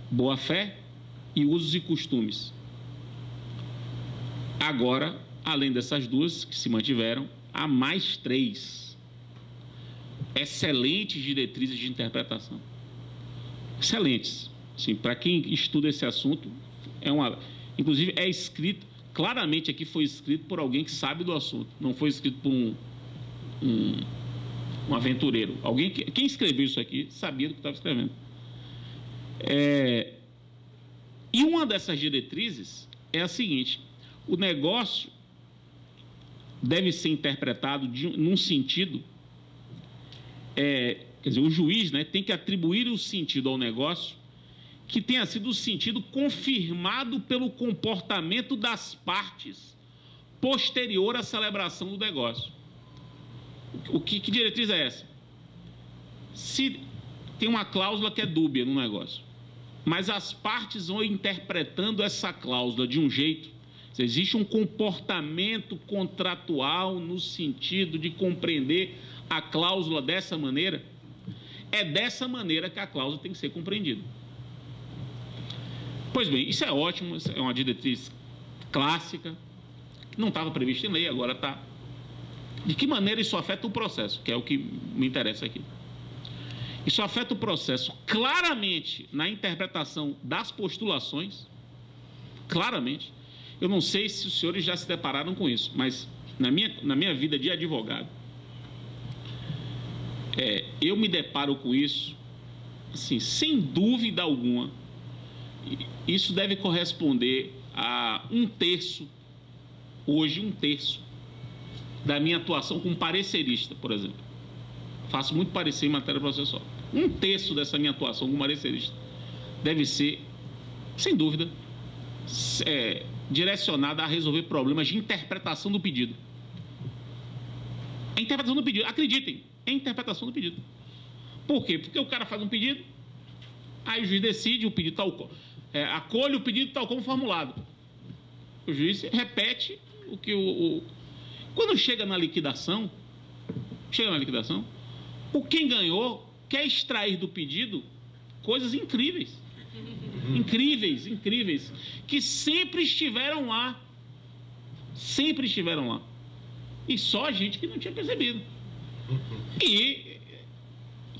boa-fé e usos e costumes. Agora, além dessas 2 que se mantiveram, há mais 3 excelentes diretrizes de interpretação. Excelentes. Assim, para quem estuda esse assunto, inclusive é escrito, claramente aqui foi escrito por alguém que sabe do assunto, não foi escrito por um aventureiro. Quem escreveu isso aqui sabia do que estava escrevendo. E uma dessas diretrizes é a seguinte: o negócio deve ser interpretado num sentido, quer dizer, o juiz, né, tem que atribuir o sentido ao negócio que tenha sido o sentido confirmado pelo comportamento das partes posterior à celebração do negócio. Que diretriz é essa? Se tem uma cláusula que é dúbia no negócio, mas as partes vão interpretando essa cláusula de um jeito, existe um comportamento contratual no sentido de compreender a cláusula dessa maneira, é dessa maneira que a cláusula tem que ser compreendida. Pois bem, isso é ótimo, isso é uma diretriz clássica, não estava prevista em lei, agora está. De que maneira isso afeta o processo, que é o que me interessa aqui? Isso afeta o processo claramente na interpretação das postulações, claramente. Eu não sei se os senhores já se depararam com isso, mas na minha vida de advogado, eu me deparo com isso, assim, sem dúvida alguma. Isso deve corresponder a 1/3, hoje 1/3, da minha atuação como parecerista, por exemplo. Faço muito parecer em matéria processual. 1/3 dessa minha atuação como parecerista deve ser, sem dúvida, direcionada a resolver problemas de interpretação do pedido. É interpretação do pedido, acreditem, é interpretação do pedido. Por quê? Porque o cara faz um pedido, aí o juiz decide, o pedido acolhe o pedido tal como formulado. O juiz repete o que Quando chega na liquidação, o quem ganhou quer extrair do pedido coisas incríveis. Incríveis, que sempre estiveram lá. E só a gente que não tinha percebido.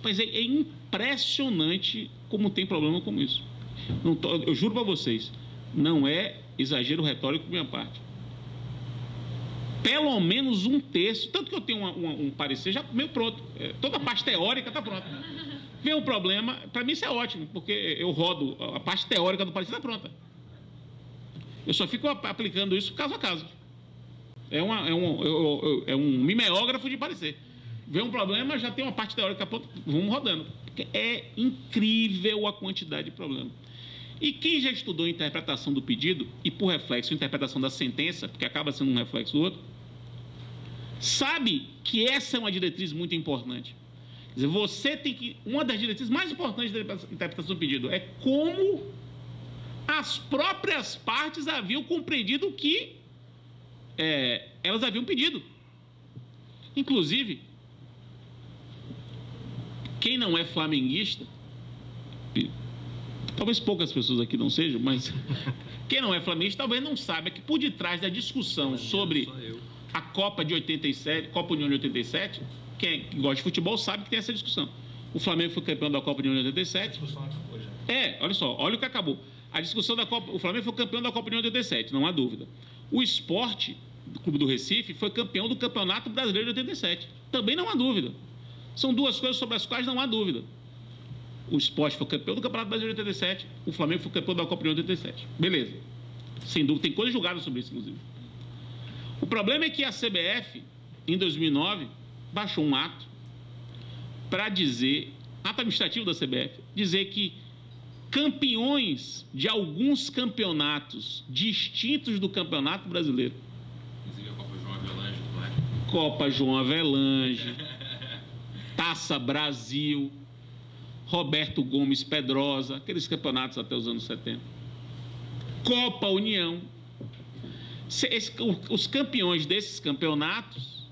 Mas é impressionante como tem problema como isso. Eu juro para vocês, não é exagero retórico da minha parte. Pelo menos 1/3, tanto que eu tenho um parecer já meio pronto. Toda a parte teórica está pronta. Vem um problema, para mim isso é ótimo, porque eu rodo, a parte teórica do parecer está pronta. Eu só fico aplicando isso caso a caso. É um mimeógrafo de parecer. Vem um problema, já tem uma parte teórica pronta, vamos rodando. Porque é incrível a quantidade de problema. E quem já estudou interpretação do pedido, e por reflexo, interpretação da sentença, porque acaba sendo um reflexo do outro, sabe que essa é uma diretriz muito importante. Quer dizer, você tem que... Uma das diretrizes mais importantes da interpretação do pedido é como as próprias partes haviam compreendido o que elas haviam pedido. Inclusive, quem não é flamenguista, talvez poucas pessoas aqui não sejam, mas quem não é flamenguista talvez não saiba que por detrás da discussão sobre a Copa de 87, Copa União de 87, quem gosta de futebol sabe que tem essa discussão. O Flamengo foi campeão da Copa União de 87. A discussão acabou já. Olha só, olha o que acabou. A discussão da Copa, o Flamengo foi campeão da Copa União de 87, não há dúvida. O Sport, do Clube do Recife, foi campeão do Campeonato Brasileiro de 87. Também não há dúvida. São duas coisas sobre as quais não há dúvida. O Sport foi campeão do Campeonato Brasileiro de 87, o Flamengo foi campeão da Copa União de 87. Beleza. Sem dúvida, tem coisas julgadas sobre isso, inclusive. O problema é que a CBF, em 2009, baixou um ato para dizer, ato administrativo da CBF, dizer que campeões de alguns campeonatos distintos do Campeonato Brasileiro, inclusive a Copa João Avelange, Copa João Avelange, Taça Brasil, Roberto Gomes Pedrosa, aqueles campeonatos até os anos 70, Copa União, os campeões desses campeonatos,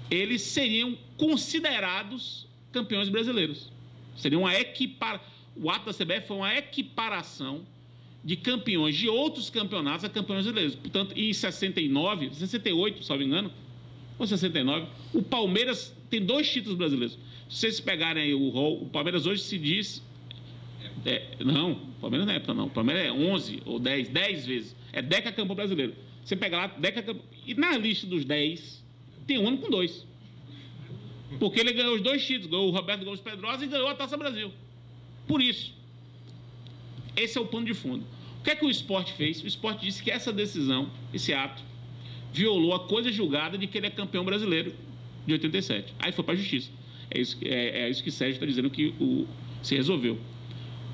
eles seriam considerados campeões brasileiros. Seria uma O ato da CBF foi uma equiparação de campeões de outros campeonatos a campeões brasileiros. Portanto, em 69, 68, se não me engano, ou 69, o Palmeiras tem 2 títulos brasileiros. Se vocês pegarem aí o rol, o Palmeiras hoje se diz... não, o Palmeiras não é época, não. O Palmeiras é 11 ou 10 vezes. É decacampeão brasileiro. Você pega lá, decacampeão... E na lista dos 10, tem um ano com 2. Porque ele ganhou os 2 títulos. Ganhou o Roberto Gomes Pedrosa e ganhou a Taça Brasil. Por isso. Esse é o pano de fundo. O que é que o Sport fez? O Sport disse que essa decisão, esse ato, violou a coisa julgada de que ele é campeão brasileiro de 87. Aí foi para a justiça. É isso que Sérgio está dizendo que se resolveu.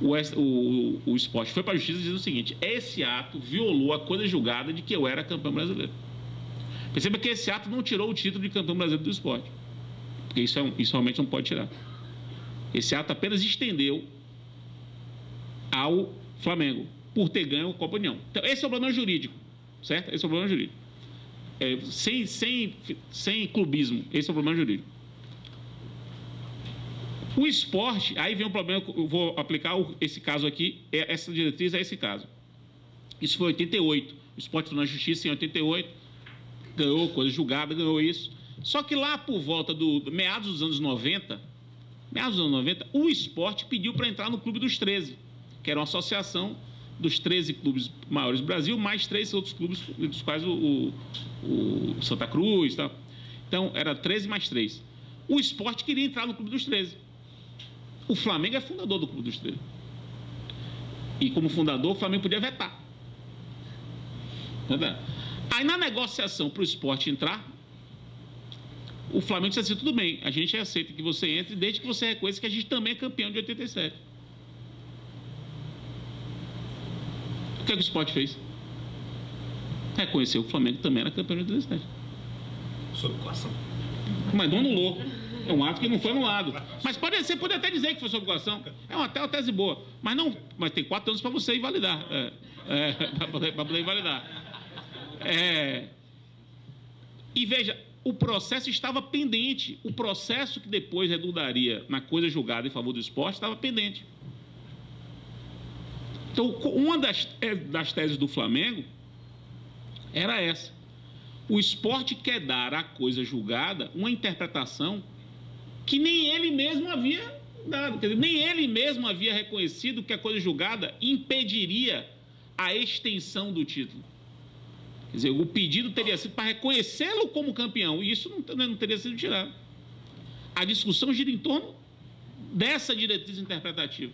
O Sport foi para a justiça dizendo o seguinte: esse ato violou a coisa julgada de que eu era campeão brasileiro. Perceba que esse ato não tirou o título de campeão brasileiro do Sport. Porque isso realmente não pode tirar. Esse ato apenas estendeu ao Flamengo por ter ganho a Copa União. Então, esse é o problema jurídico, certo? Esse é o problema jurídico. Sem clubismo, esse é o problema jurídico. O Sport, aí vem um problema, eu vou aplicar esse caso aqui, essa diretriz é esse caso. Isso foi em 88. O Sport foi na justiça em 88, ganhou coisa julgada, ganhou isso. Só que lá por volta meados dos anos 90, o Sport pediu para entrar no Clube dos 13, que era uma associação dos 13 clubes maiores do Brasil, mais 3 outros clubes, dos quais o Santa Cruz e tal. Então, era 13 mais 3. O Sport queria entrar no Clube dos 13. O Flamengo é fundador do Clube dos 13. E como fundador, o Flamengo podia vetar. Aí, na negociação para o Sport entrar, o Flamengo disse assim: tudo bem, a gente aceita que você entre, desde que você reconheça que a gente também é campeão de 87. O que é que o Sport fez? Reconheceu que o Flamengo também era campeão de 87. Sob coação. Mas não anulou. É um ato que não foi anulado. Mas você pode até dizer que foi sob coação. É até uma tese boa. Mas tem 4 anos para você invalidar. Para poder invalidar. E veja, o processo estava pendente. O processo que depois redundaria na coisa julgada em favor do Sport estava pendente. Então, uma das teses do Flamengo era essa. O Sport quer dar à coisa julgada uma interpretação que nem ele mesmo havia dado. Quer dizer, nem ele mesmo havia reconhecido que a coisa julgada impediria a extensão do título. Quer dizer, o pedido teria sido para reconhecê-lo como campeão, e isso não teria sido tirado. A discussão gira em torno dessa diretriz interpretativa.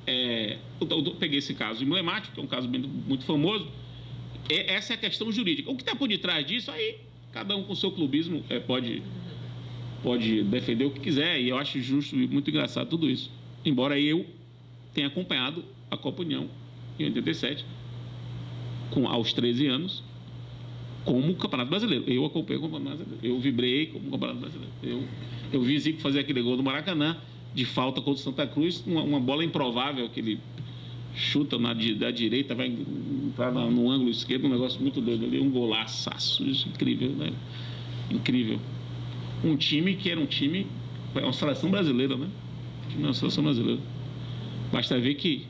Eu peguei esse caso emblemático, que é um caso muito famoso. Essa é a questão jurídica. O que está por detrás disso, aí cada um com o seu clubismo pode defender o que quiser, e eu acho justo e muito engraçado tudo isso. Embora eu tenha acompanhado a Copa União em 87, aos 13 anos, como Campeonato Brasileiro. Eu acompanhei o Campeonato Brasileiro. Eu vibrei como Campeonato Brasileiro. Eu vi Zico fazer aquele gol do Maracanã, de falta contra o Santa Cruz, uma bola improvável, que ele chuta da direita, vai entrar no ângulo esquerdo, um negócio muito doido ali, um golaço, incrível, né? Incrível. Um time que era é uma seleção brasileira, né? Uma seleção brasileira. Basta ver que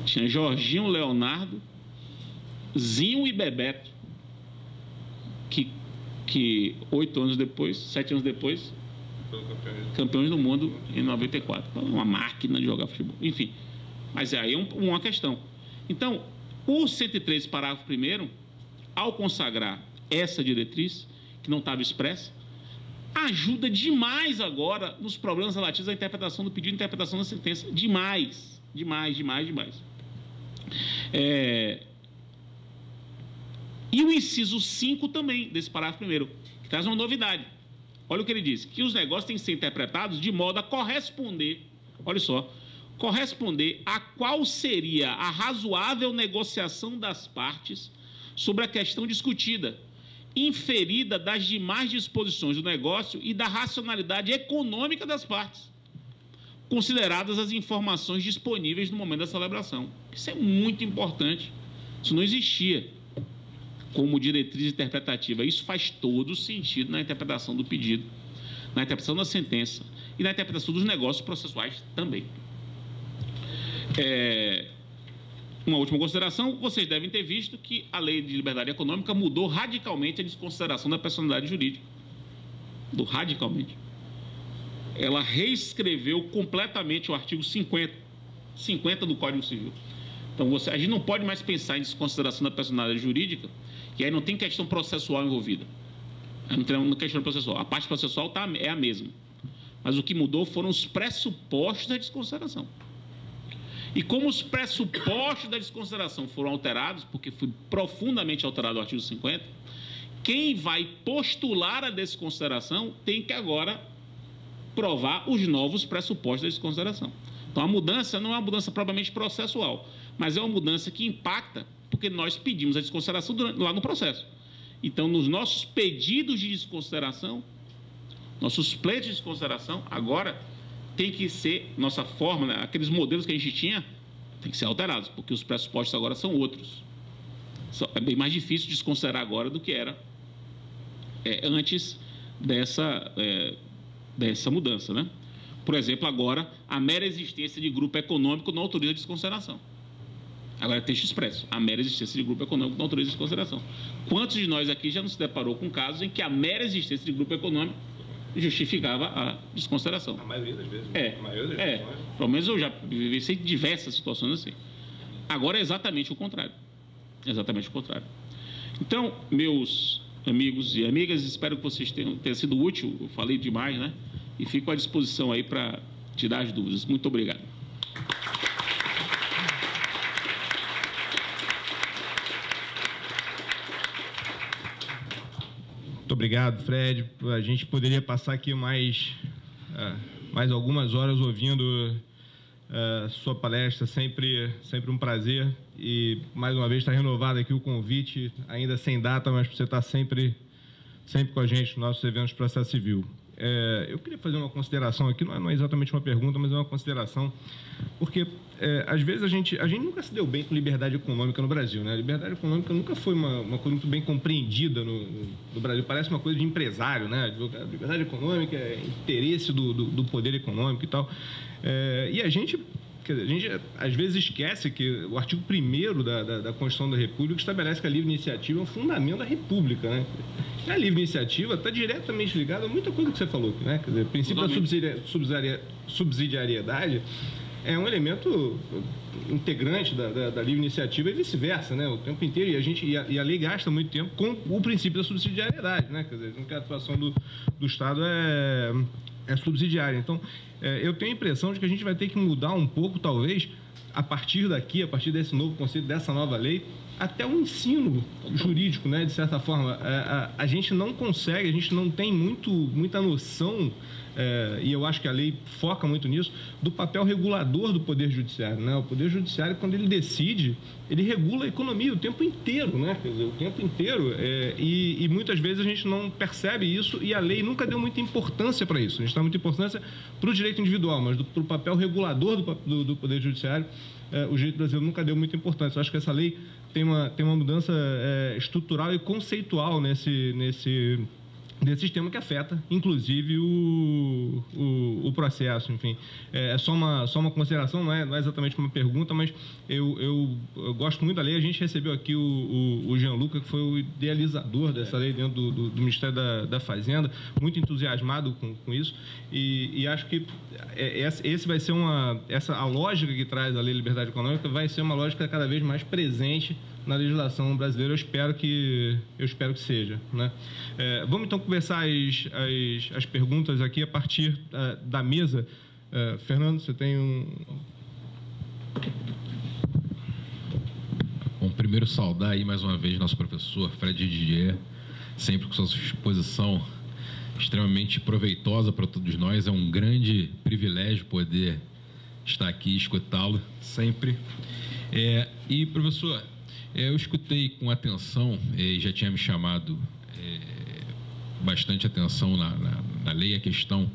tinha Jorginho, Leonardo, Zinho e Bebeto, que 8 anos depois, 7 anos depois, campeões do mundo em 94. Uma máquina de jogar futebol. Enfim, mas aí é uma questão. Então, o 103, parágrafo 1º, ao consagrar essa diretriz, que não estava expressa, ajuda demais agora nos problemas relativos à interpretação do pedido e interpretação da sentença. Demais. E o inciso 5 também, desse parágrafo 1º, que traz uma novidade. Olha o que ele diz, que os negócios têm que ser interpretados de modo a corresponder, olha só, corresponder a qual seria a razoável negociação das partes sobre a questão discutida, inferida das demais disposições do negócio e da racionalidade econômica das partes, consideradas as informações disponíveis no momento da celebração. Isso é muito importante, isso não existia como diretriz interpretativa. Isso faz todo sentido na interpretação do pedido, na interpretação da sentença e na interpretação dos negócios processuais também. Uma última consideração, vocês devem ter visto que a Lei de Liberdade Econômica mudou radicalmente a desconsideração da personalidade jurídica. Mudou radicalmente. Ela reescreveu completamente o artigo 50 do Código Civil. Então, a gente não pode mais pensar em desconsideração da personalidade jurídica, e aí não tem questão processual envolvida. Não tem questão processual. A parte processual é a mesma. Mas o que mudou foram os pressupostos da desconsideração. E como os pressupostos da desconsideração foram alterados, porque foi profundamente alterado o artigo 50, quem vai postular a desconsideração tem que agora provar os novos pressupostos da desconsideração. Então, a mudança não é uma mudança propriamente processual, mas é uma mudança que impacta, porque nós pedimos a desconsideração lá no processo. Então, nos nossos pedidos de desconsideração, nossos pleitos de desconsideração, agora tem que ser, nossa forma, né, aqueles modelos que a gente tinha, tem que ser alterados, porque os pressupostos agora são outros. É bem mais difícil desconsiderar agora do que era antes dessa mudança, né? Por exemplo, agora, a mera existência de grupo econômico não autoriza a desconsideração. Agora é texto expresso. A mera existência de grupo econômico não autoriza a desconsideração. Quantos de nós aqui já não se deparou com casos em que a mera existência de grupo econômico justificava a desconsideração? A maioria das vezes. Pelo menos eu já vivenciei diversas situações assim. Agora é exatamente o contrário. Exatamente o contrário. Então, meus amigos e amigas, espero que vocês tenham sido útil. Eu falei demais, né? E fico à disposição aí para tirar as dúvidas. Muito obrigado. Muito obrigado, Fred. A gente poderia passar aqui mais algumas horas ouvindo sua palestra, sempre um prazer. E, mais uma vez, está renovado aqui o convite, ainda sem data, mas você está sempre com a gente nos nossos eventos de processo civil. Eu queria fazer uma consideração aqui, não é exatamente uma pergunta, mas é uma consideração, porque às vezes a gente nunca se deu bem com liberdade econômica no Brasil, né? A liberdade econômica nunca foi uma coisa muito bem compreendida no Brasil, parece uma coisa de empresário, né? Liberdade econômica é interesse do poder econômico e tal, e a gente às vezes esquece que o artigo 1º da Constituição da República estabelece que a livre iniciativa é um fundamento da República, né? E a livre iniciativa está diretamente ligada a muita coisa que você falou, né? Quer dizer, o princípio da subsidiariedade é um elemento integrante da livre iniciativa e vice-versa, né? O tempo inteiro, e a lei gasta muito tempo com o princípio da subsidiariedade, né? Quer dizer, a atuação do Estado é subsidiária. Então, eu tenho a impressão de que a gente vai ter que mudar um pouco, talvez, a partir desse novo conceito, dessa nova lei, até o ensino jurídico, né, de certa forma. A gente não consegue, a gente não tem muita noção, e eu acho que a lei foca muito nisso, do papel regulador do Poder Judiciário, né? O Poder Judiciário, quando ele decide, ele regula a economia o tempo inteiro, né? Quer dizer, o tempo inteiro, e muitas vezes a gente não percebe isso, e a lei nunca deu muita importância para isso. A gente dá muita importância para o direito individual, mas para o papel regulador do Poder Judiciário, o direito brasileiro nunca deu muita importância. Eu acho que essa lei tem uma mudança estrutural e conceitual nesse sistema que afeta, inclusive, o processo. Enfim, é só uma consideração, não é exatamente uma pergunta, mas eu gosto muito da lei. A gente recebeu aqui o Gianluca, que foi o idealizador dessa lei dentro do Ministério da Fazenda, muito entusiasmado com isso, e acho que esse vai ser a lógica que traz a Lei de Liberdade Econômica vai ser uma lógica cada vez mais presente na legislação brasileira. Eu espero que seja, né? Vamos então começar as perguntas aqui a partir da mesa. Fernando, você tem Bom, primeiro saudar aí mais uma vez nosso professor Fred Didier, sempre com sua exposição extremamente proveitosa para todos nós. É um grande privilégio poder estar aqui e escutá-lo sempre. E, professor, eu escutei com atenção, e já tinha me chamado bastante atenção na lei a questão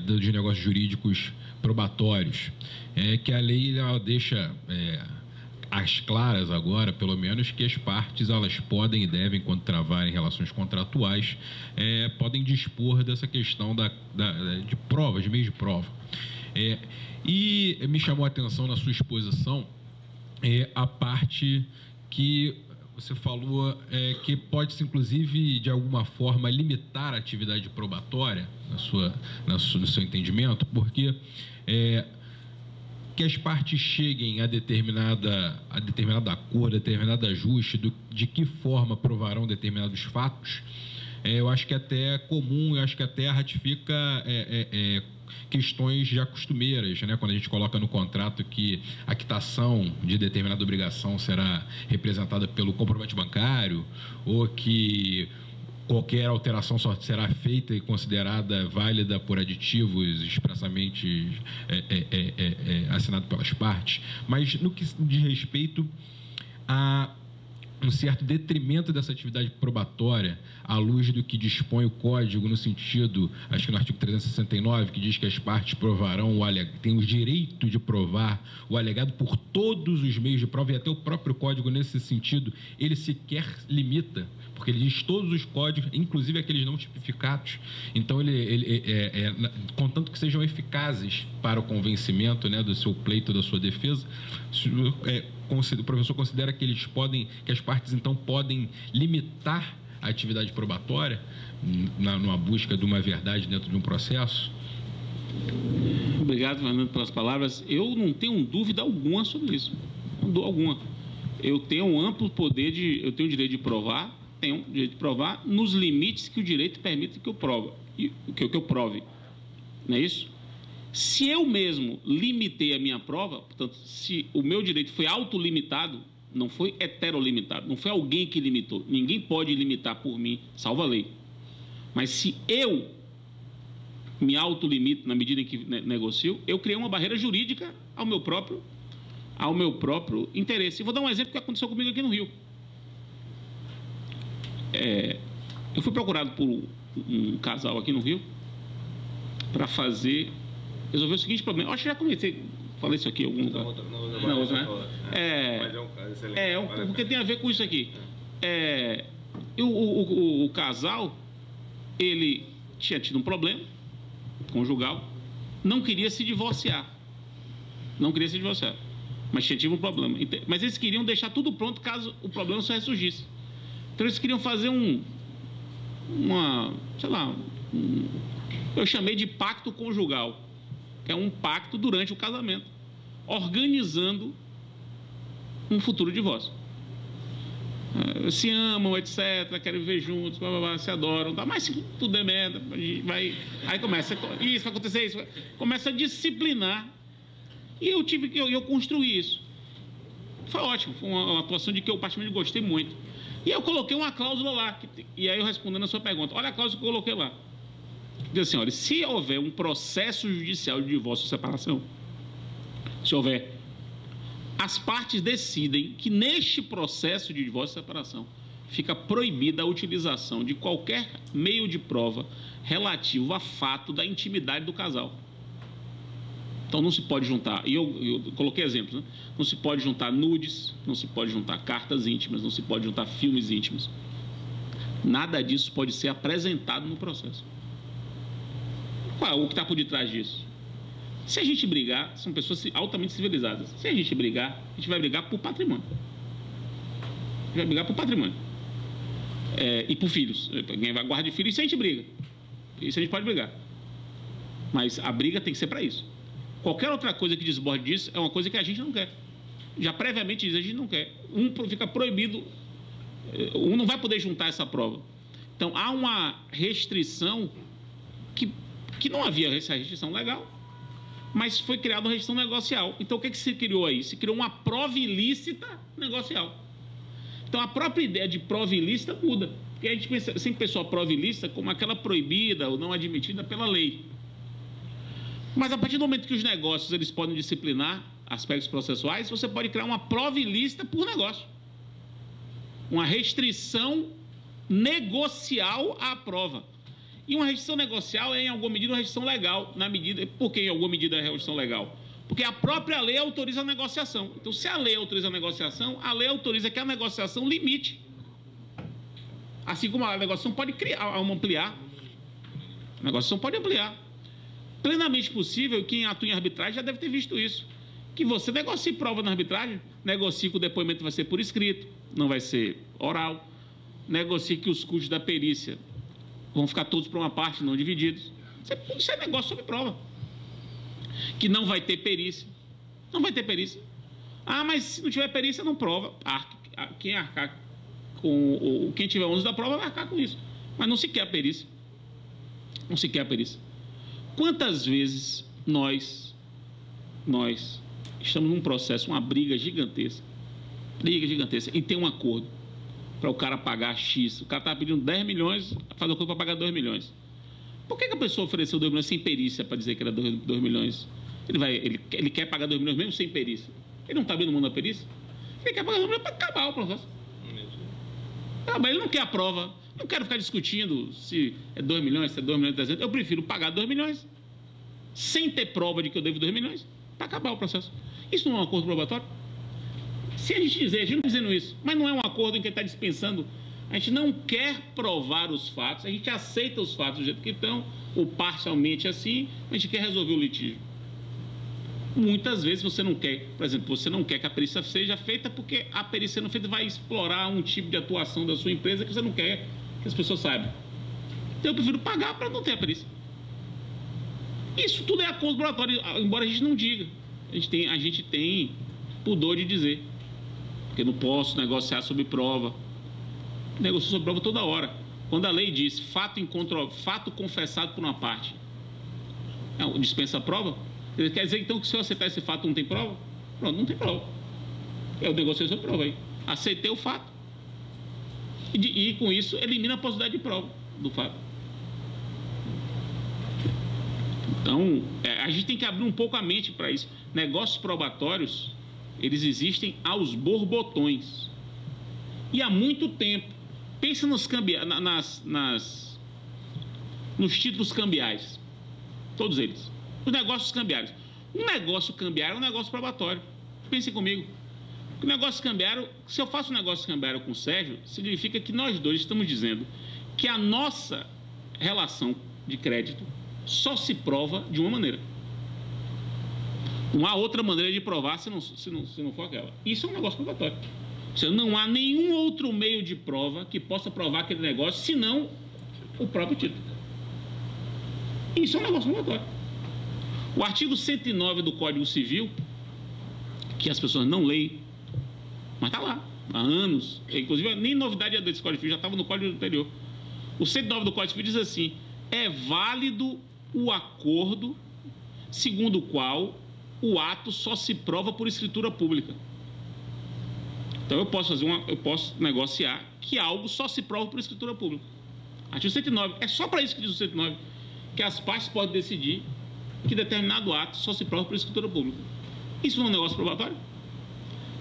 dos negócios jurídicos probatórios, que a lei ela deixa às claras agora, pelo menos, que as partes elas podem e devem, quando travarem relações contratuais, podem dispor dessa questão de provas, de meios de prova. E me chamou a atenção na sua exposição a parte que você falou que pode-se, inclusive, de alguma forma, limitar a atividade probatória, no seu entendimento, porque que as partes cheguem a determinado acordo, determinado ajuste de que forma provarão determinados fatos, eu acho que até é comum, eu acho que até ratifica questões já costumeiras, né? Quando a gente coloca no contrato que a quitação de determinada obrigação será representada pelo comprovante bancário, ou que qualquer alteração só será feita e considerada válida por aditivos expressamente assinado pelas partes, mas no que diz respeito a um certo detrimento dessa atividade probatória, à luz do que dispõe o Código, no sentido, acho que no artigo 369, que diz que as partes provarão têm o direito de provar o alegado por todos os meios de prova, e até o próprio Código, nesse sentido, ele sequer limita, porque ele diz todos os códigos, inclusive aqueles não tipificados. Então, contanto que sejam eficazes para o convencimento, né, do seu pleito, da sua defesa, o professor considera que as partes, então, podem limitar a atividade probatória numa busca de uma verdade dentro de um processo? Obrigado, Fernando, pelas palavras. Eu não tenho dúvida alguma sobre isso. Não alguma. Eu tenho um amplo poder eu tenho o direito de provar, nos limites que o direito permite que eu prove. Não é isso? Se eu mesmo limitei a minha prova, portanto, se o meu direito foi autolimitado, não foi heterolimitado, não foi alguém que limitou. Ninguém pode limitar por mim, salvo a lei. Mas se eu me autolimito na medida em que negocio, eu criei uma barreira jurídica ao meu próprio interesse. Eu vou dar um exemplo que aconteceu comigo aqui no Rio. Eu fui procurado por um casal aqui no Rio para resolver o seguinte problema. Eu acho que já comecei, falei isso aqui em algum lugar. Não, né? Mas é um caso excelente. Porque tem a ver com isso aqui. O casal, ele tinha tido um problema conjugal, não queria se divorciar. Mas tinha tido um problema. Mas eles queriam deixar tudo pronto caso o problema só ressurgisse. Então eles queriam fazer eu chamei de pacto conjugal, que é um pacto durante o casamento, organizando um futuro divórcio. se amam, etc., querem viver juntos, blá, blá, blá, se adoram, tá? Mas tudo é merda, a gente vai... Aí começa, isso vai acontecer, isso vai... Começa a disciplinar. E eu construí isso. Foi ótimo, foi uma atuação de que eu particularmente gostei muito. E eu coloquei uma cláusula lá, e aí eu respondendo a sua pergunta, olha a cláusula que eu coloquei lá. Diz assim, olha, se houver um processo judicial de divórcio ou separação, se houver, as partes decidem que neste processo de divórcio e separação fica proibida a utilização de qualquer meio de prova relativo a fato da intimidade do casal. Então não se pode juntar, e eu coloquei exemplos, né? Não se pode juntar nudes, não se pode juntar cartas íntimas, não se pode juntar filmes íntimos. Nada disso pode ser apresentado no processo. Qual é o que está por detrás disso? Se a gente brigar, são pessoas altamente civilizadas. Se a gente brigar, a gente vai brigar por patrimônio. A gente vai brigar por patrimônio. E por filhos. Alguém vai guardar de filhos, isso a gente briga. Isso a gente pode brigar. Mas a briga tem que ser para isso. Qualquer outra coisa que desborde disso é uma coisa que a gente não quer. Já previamente diz, a gente não quer. Fica proibido, não vai poder juntar essa prova. Então, há uma restrição que não havia essa restrição legal, mas foi criada uma restrição negocial. Então, o que se criou aí? Se criou uma prova ilícita negocial. Então, a própria ideia de prova ilícita muda. Porque a gente sempre pensou a prova ilícita como aquela proibida ou não admitida pela lei. Mas, a partir do momento que os negócios eles podem disciplinar aspectos processuais, você pode criar uma prova ilícita por negócio. Uma restrição negocial à prova. E uma restrição negocial é, em alguma medida, uma restrição legal. Por que, em alguma medida, é restrição legal? Porque a própria lei autoriza a negociação. Então, se a lei autoriza a negociação, a lei autoriza que a negociação limite. Assim como a negociação pode ampliar. A negociação pode ampliar. Plenamente possível, quem atua em arbitragem já deve ter visto isso. Que você negocie prova na arbitragem, negocie que o depoimento vai ser por escrito, não vai ser oral, negocie que os custos da perícia vão ficar todos para uma parte, não divididos. Isso é negócio sobre prova. Que não vai ter perícia. Não vai ter perícia. Ah, mas se não tiver perícia, não prova. Quem arcar com... Quem tiver ônus da prova vai arcar com isso. Mas não se quer a perícia. Não se quer a perícia. Quantas vezes nós estamos num processo, uma briga gigantesca, e tem um acordo para o cara pagar X, o cara está pedindo 10 milhões, faz um acordo para pagar 2 milhões. Por que a pessoa ofereceu 2 milhões sem perícia para dizer que era 2 milhões? Ele quer pagar 2 milhões mesmo sem perícia. Ele não está abrindo mão da perícia? Ele quer pagar 2 milhões para acabar o processo. Mas ele não quer a prova. Não quero ficar discutindo se é 2 milhões, se é 2 milhões e 300. Eu prefiro pagar 2 milhões sem ter prova de que eu devo 2 milhões para acabar o processo. Isso não é um acordo probatório? Se a gente não está dizendo isso, mas não é um acordo em que está dispensando, a gente não quer provar os fatos, a gente aceita os fatos do jeito que estão, ou parcialmente assim, a gente quer resolver o litígio. Muitas vezes você não quer, por exemplo, você não quer que a perícia seja feita porque a perícia sendo feita vai explorar um tipo de atuação da sua empresa que você não quer que as pessoas saibam. Então eu prefiro pagar para não ter a perícia. Isso tudo é acordo probatório, embora a gente não diga. A gente tem pudor de dizer. Porque não posso negociar sobre prova. Negocio sobre prova toda hora. Quando a lei diz fato confessado por uma parte, dispensa a prova, quer dizer então que se eu aceitar esse fato não tem prova? Pronto, não tem prova. Eu negociei sobre prova aí. Aceitei o fato. E com isso elimina a possibilidade de prova do fato. Então, a gente tem que abrir um pouco a mente para isso. Negócios probatórios, eles existem aos borbotões. E há muito tempo. Pensa nos títulos cambiais. Todos eles. Os negócios cambiários. Um negócio cambiário é um negócio probatório. Pensem comigo. O negócio cambiário, se eu faço um negócio cambiário com o Sérgio, significa que nós dois estamos dizendo que a nossa relação de crédito só se prova de uma maneira. Não há outra maneira de provar se não for aquela. Isso é um negócio probatório. Não há nenhum outro meio de prova que possa provar aquele negócio, senão o próprio título. Isso é um negócio probatório. O artigo 109 do Código Civil, que as pessoas não leem, mas está lá. há anos, inclusive nem novidade é desse Código Civil, já estava no Código anterior. O 109 do Código Civil diz assim: é válido o acordo segundo o qual o ato só se prova por escritura pública. Então eu posso negociar que algo só se prova por escritura pública. Artigo 109, é só para isso que diz o 109, que as partes podem decidir que determinado ato só se prova por escritura pública. Isso não é um negócio probatório?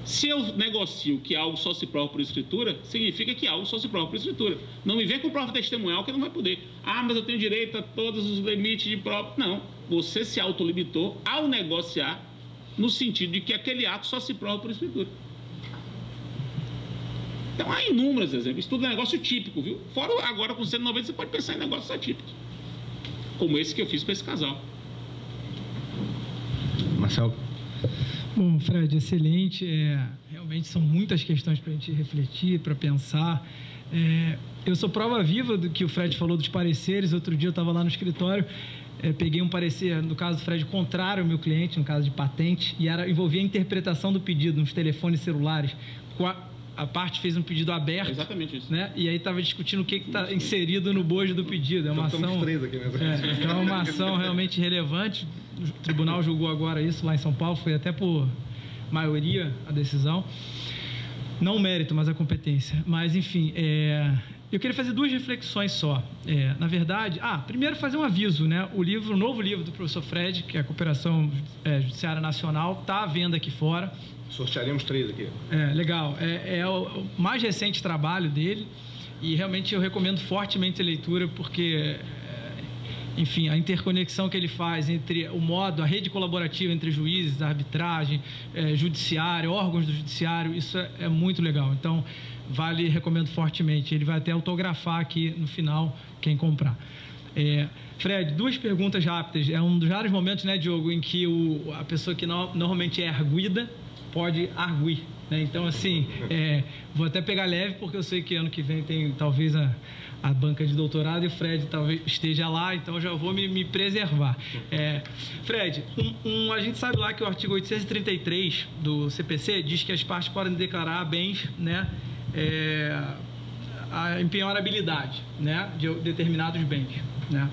Se eu negocio que algo só se prova por escritura, significa que algo só se prova por escritura. Não me vem com prova testemunhal que não vai poder. Ah, mas eu tenho direito a todos os limites de prova. Não, você se autolimitou ao negociar no sentido de que aquele ato só se prova por escritura. Então, há inúmeros exemplos. Isso tudo é negócio típico, viu? Fora agora com 190, você pode pensar em negócios atípicos. Como esse que eu fiz para esse casal. Marcelo. Bom, Fred, excelente. Realmente são muitas questões para a gente refletir, para pensar. Eu sou prova viva do que o Fred falou dos pareceres. Outro dia eu estava lá no escritório, peguei um parecer, no caso do Fred, contrário ao meu cliente, no caso de patente, e envolvia a interpretação do pedido nos telefones celulares. A parte fez um pedido aberto. É exatamente isso. Né? E aí estava discutindo o que está inserido no bojo do pedido. É uma ação. Estamos três aqui mesmo. Então é uma ação realmente relevante. O tribunal julgou agora isso lá em São Paulo, foi até por maioria a decisão. Não o mérito, mas a competência. Mas, enfim, eu queria fazer duas reflexões só. Na verdade, primeiro fazer um aviso, né? O novo livro do professor Fred, que é a Cooperação Judiciária Nacional, está à venda aqui fora. Sortearemos 3 aqui. Legal. É o mais recente trabalho dele e realmente eu recomendo fortemente a leitura porque, enfim, a interconexão que ele faz entre a rede colaborativa entre juízes, arbitragem, judiciário, órgãos do judiciário, isso é muito legal. Então, recomendo fortemente. Ele vai até autografar aqui no final, quem comprar. Fred, duas perguntas rápidas. É um dos raros momentos, né, Diogo, em que a pessoa que normalmente é arguida pode arguir, né? Então, assim, vou até pegar leve, porque eu sei que ano que vem tem talvez a banca de doutorado e o Fred talvez esteja lá, então eu já vou me preservar. Fred, a gente sabe lá que o artigo 833 do CPC diz que as partes podem declarar bens, né, a empenhorabilidade, né, de determinados bens, né,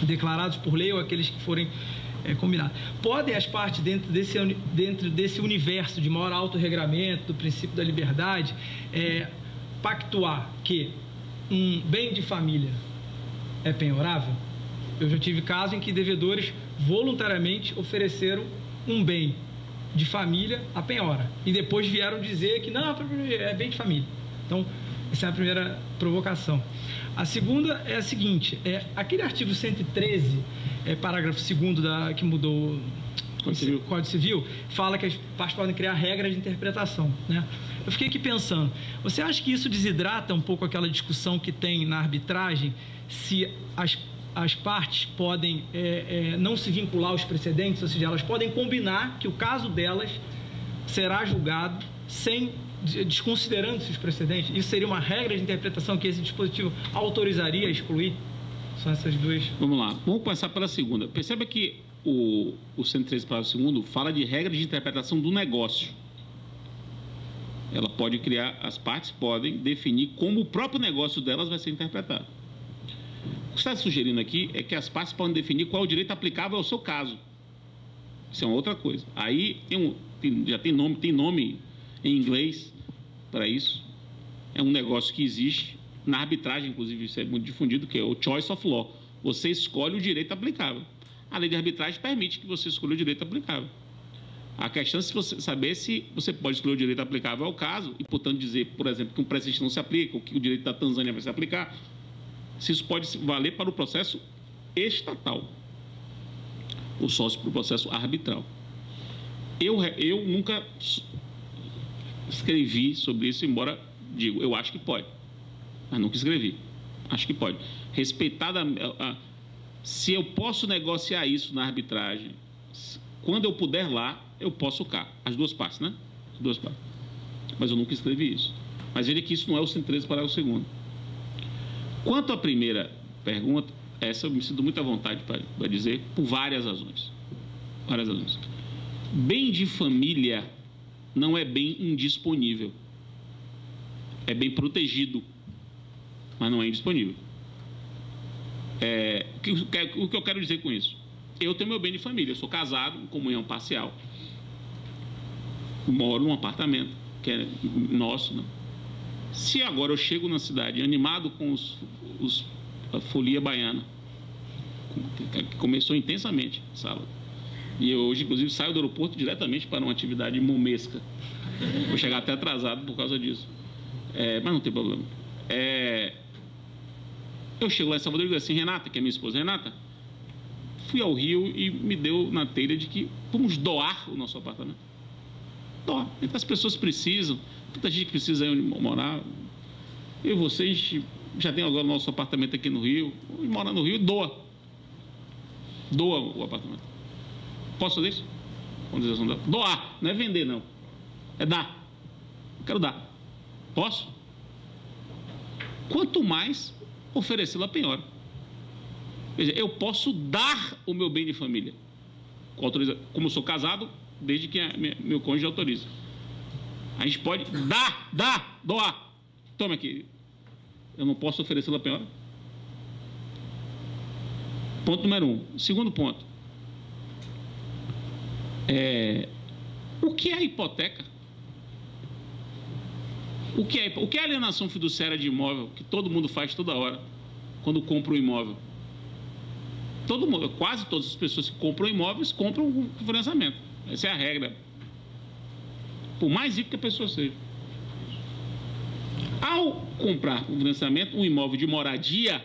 declarados por lei ou aqueles que forem combinado. Podem as partes, dentro desse universo de maior autorregramento, do princípio da liberdade, pactuar que um bem de família é penhorável? Eu já tive caso em que devedores voluntariamente ofereceram um bem de família a penhora e depois vieram dizer que não, é bem de família. Então, essa é a primeira provocação. A segunda é a seguinte: aquele artigo 113, parágrafo 2º que mudou o Código Civil, fala que as partes podem criar regras de interpretação, né? Eu fiquei aqui pensando, você acha que isso desidrata um pouco aquela discussão que tem na arbitragem, se as partes podem não se vincular aos precedentes, ou seja, elas podem combinar que o caso delas será julgado desconsiderando-se os precedentes? Isso seria uma regra de interpretação que esse dispositivo autorizaria a excluir? São essas duas. Vamos lá, vamos começar pela segunda. Perceba que o 113, parágrafo 2º, fala de regra de interpretação do negócio. Ela pode criar, as partes podem definir como o próprio negócio delas vai ser interpretado. O que está sugerindo aqui é que as partes podem definir qual é o direito aplicável ao seu caso. Isso é uma outra coisa. Aí já tem nome em inglês para isso. É um negócio que existe na arbitragem, inclusive isso é muito difundido, que é o choice of law. Você escolhe o direito aplicável. A lei de arbitragem permite que você escolha o direito aplicável. A questão é saber se você pode escolher o direito aplicável ao caso e, portanto, dizer, por exemplo, que um precedente não se aplica, ou que o direito da Tanzânia vai se aplicar. Se isso pode valer para o processo estatal ou só para o processo arbitral. Eu nunca escrevi sobre isso, embora digo, eu acho que pode, mas nunca escrevi. Acho que pode. Respeitada se eu posso negociar isso na arbitragem, quando eu puder lá, eu posso cá. As duas partes, né? As duas partes. Mas eu nunca escrevi isso. Mas veja que isso não é o 113, parágrafo 2º. Quanto à primeira pergunta, essa eu me sinto muito à vontade para dizer, por várias razões. Várias razões. Bem de família não é bem indisponível. é bem protegido, mas não é indisponível. O que eu quero dizer com isso? Eu tenho meu bem de família, eu sou casado, em comunhão parcial. Moro num apartamento, que é nosso, né? Se agora eu chego na cidade animado com a folia baiana, que começou intensamente sábado, e eu hoje, inclusive, saio do aeroporto diretamente para uma atividade momesca. Vou chegar até atrasado por causa disso. Mas não tem problema. Eu chego lá em Salvador e digo assim, Renata, que é minha esposa, Renata, fui ao Rio e me deu na telha de que vamos doar o nosso apartamento. Doar. As pessoas precisam, tanta gente precisa ir morar. Eu e você, a gente já tem agora o nosso apartamento aqui no Rio, vamos morar no Rio e doa. Doa o apartamento. Posso fazer isso? Vamos dizer assim, doar, não é vender não. É dar. Eu quero dar. Posso? Quanto mais oferecê-lo a penhora. Veja, eu posso dar o meu bem de família. Como eu sou casado, desde que meu cônjuge autoriza. A gente pode doar. Toma aqui. Eu não posso oferecê-lo a penhora? Ponto número 1. Segundo ponto. O que é a hipoteca? O que é a alienação fiduciária de imóvel, que todo mundo faz toda hora, quando compra um imóvel? Quase todas as pessoas que compram imóveis, compram com financiamento. Essa é a regra. Por mais rico que a pessoa seja. Ao comprar com financiamento um imóvel de moradia,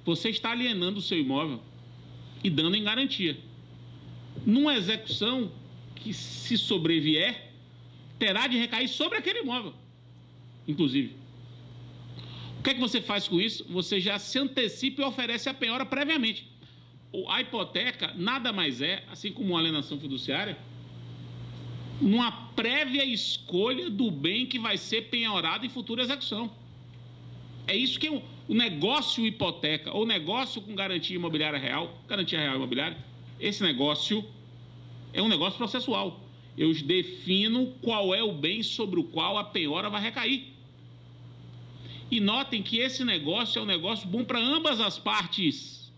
você está alienando o seu imóvel e dando em garantia. Numa execução que, se sobrevier, terá de recair sobre aquele imóvel, inclusive. O que é que você faz com isso? Você já se antecipa e oferece a penhora previamente. A hipoteca nada mais é, assim como uma alienação fiduciária, uma prévia escolha do bem que vai ser penhorado em futura execução. É isso que o negócio hipoteca, ou negócio com garantia imobiliária real, garantia real imobiliária, esse negócio é um negócio processual. Eu defino qual é o bem sobre o qual a penhora vai recair. E notem que esse negócio é um negócio bom para ambas as partes.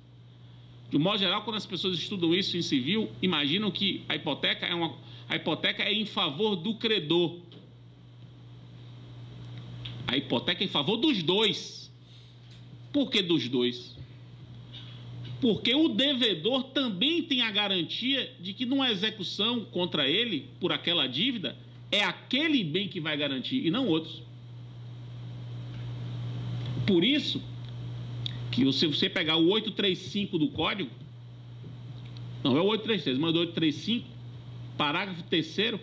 De um modo geral, quando as pessoas estudam isso em civil, imaginam que a hipoteca é em favor do credor. A hipoteca é em favor dos dois. Por que dos dois? Porque o devedor também tem a garantia de que numa execução contra ele, por aquela dívida, é aquele bem que vai garantir e não outros. Por isso, que se você pegar o 835 do Código, não é o 833, mas o 835, parágrafo 3º,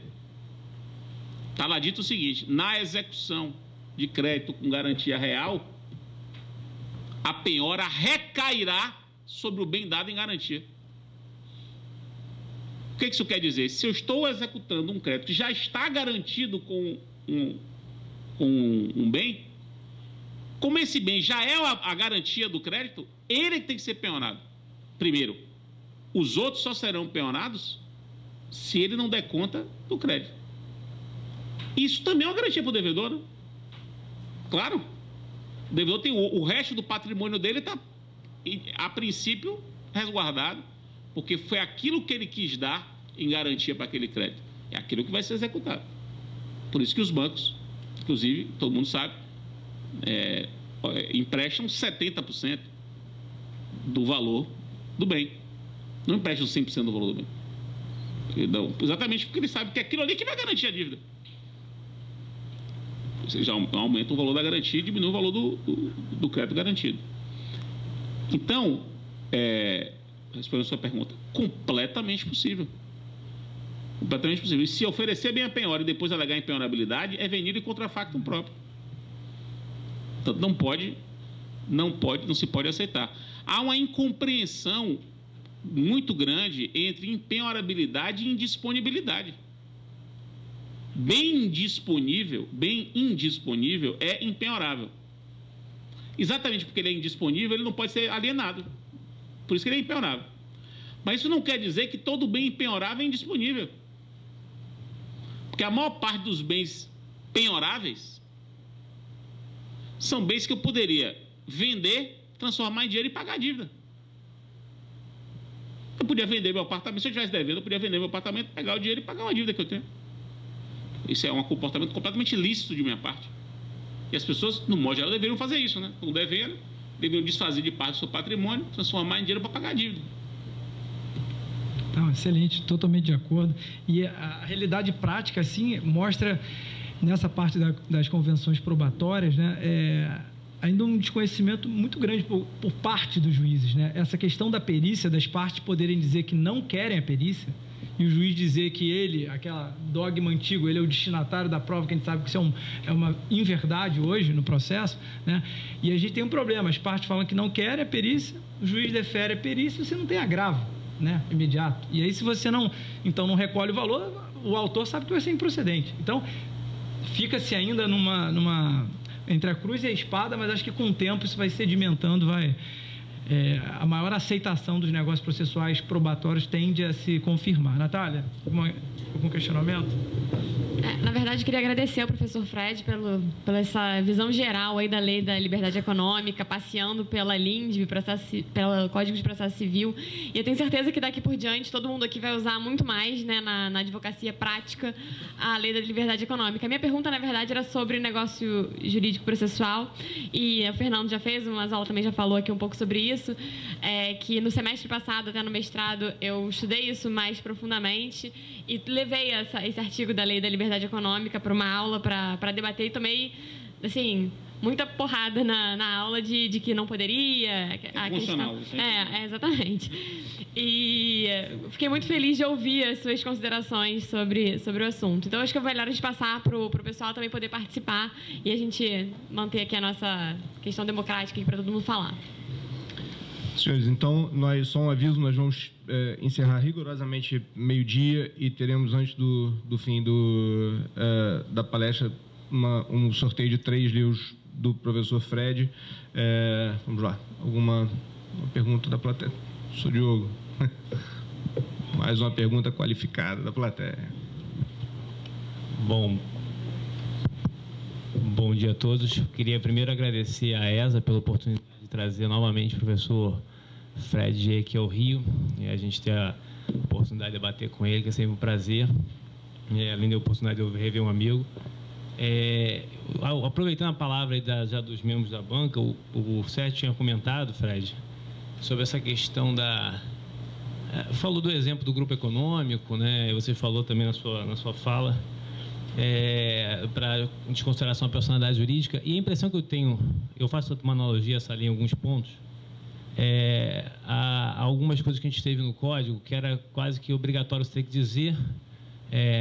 está lá dito o seguinte: na execução de crédito com garantia real, a penhora recairá sobre o bem dado em garantia. O que isso quer dizer? Se eu estou executando um crédito que já está garantido com um bem, como esse bem já é a garantia do crédito, ele tem que ser penhorado. Primeiro, os outros só serão penhorados se ele não der conta do crédito. Isso também é uma garantia para o devedor, né? Claro. O devedor tem o resto do patrimônio dele está, a princípio, resguardado, porque foi aquilo que ele quis dar em garantia para aquele crédito. É aquilo que vai ser executado. Por isso que os bancos, inclusive, todo mundo sabe, emprestam 70% do valor do bem. Não emprestam 100% do valor do bem. Não, exatamente porque eles sabem que é aquilo ali que vai garantir a dívida. Ou seja, aumenta o valor da garantia e diminui o valor do crédito garantido. Então, respondendo a sua pergunta, completamente possível. Completamente possível. E se oferecer bem a penhora e depois alegar impenhorabilidade, é venido e contra factum próprio. Portanto, não se pode aceitar. Há uma incompreensão muito grande entre impenhorabilidade e indisponibilidade. Bem indisponível é impenhorável. Exatamente porque ele é indisponível, ele não pode ser alienado. Por isso que ele é impenhorável. Mas isso não quer dizer que todo bem impenhorável é indisponível. Porque a maior parte dos bens penhoráveis são bens que eu poderia vender, transformar em dinheiro e pagar a dívida. Eu podia vender meu apartamento, se eu estivesse devendo, eu podia vender meu apartamento, pegar o dinheiro e pagar uma dívida que eu tenho. Isso é um comportamento completamente ilícito de minha parte. E as pessoas, no modo geral, deveriam fazer isso, né? Estão devendo, deveriam desfazer de parte do seu patrimônio, transformar em dinheiro para pagar a dívida. Não, excelente, totalmente de acordo. E a realidade prática, assim, mostra, nessa parte das convenções probatórias, né, ainda um desconhecimento muito grande por parte dos juízes, né? Essa questão da perícia, das partes poderem dizer que não querem a perícia, e o juiz dizer que ele, aquela dogma antigo, ele é o destinatário da prova, que a gente sabe que isso é uma inverdade hoje no processo, né? E a gente tem um problema, as partes falam que não querem a perícia, o juiz defere a perícia e você não tem agravo, né, imediato. E aí, se você não recolhe o valor, o autor sabe que vai ser improcedente. Então, fica-se ainda entre a cruz e a espada, mas acho que com o tempo isso vai sedimentando, a maior aceitação dos negócios processuais probatórios tende a se confirmar. Natália, algum questionamento? Na verdade, queria agradecer ao professor Fred pela essa visão geral aí da Lei da Liberdade Econômica, passeando pela LINDB, pelo Código de Processo Civil. E eu tenho certeza que daqui por diante todo mundo aqui vai usar muito mais, né, na advocacia prática, a Lei da Liberdade Econômica. A minha pergunta, na verdade, era sobre negócio jurídico processual. E o Fernando já fez, o Mazola também já falou aqui um pouco sobre isso, que no semestre passado, até no mestrado, eu estudei isso mais profundamente e levei esse artigo da Lei da Liberdade Econômica para uma aula para debater e tomei, assim, muita porrada na aula de que não poderia. A questão, exatamente. E fiquei muito feliz de ouvir as suas considerações sobre o assunto. Então, acho que é melhor a gente passar para o pessoal também poder participar e a gente manter aqui a nossa questão democrática para todo mundo falar. Senhores, então, só um aviso, nós vamos encerrar rigorosamente meio-dia e teremos, antes do fim da palestra, um sorteio de 3 livros do professor Fred. Vamos lá, uma pergunta da plateia? Sou Diogo. Mais uma pergunta qualificada da plateia. Bom dia a todos. Queria primeiro agradecer à ESA pela oportunidade de trazer novamente o professor Fred aqui ao Rio, e a gente ter a oportunidade de debater com ele, que é sempre um prazer, além da oportunidade de eu rever um amigo. Aproveitando a palavra aí já dos membros da banca, o Sérgio tinha comentado, Fred, sobre essa questão falou do exemplo do grupo econômico, né? Você falou também na sua fala, para desconsideração da personalidade jurídica, e a impressão que eu tenho, eu faço uma analogia a essa linha em alguns pontos, há algumas coisas que a gente teve no código que era quase que obrigatório você ter que dizer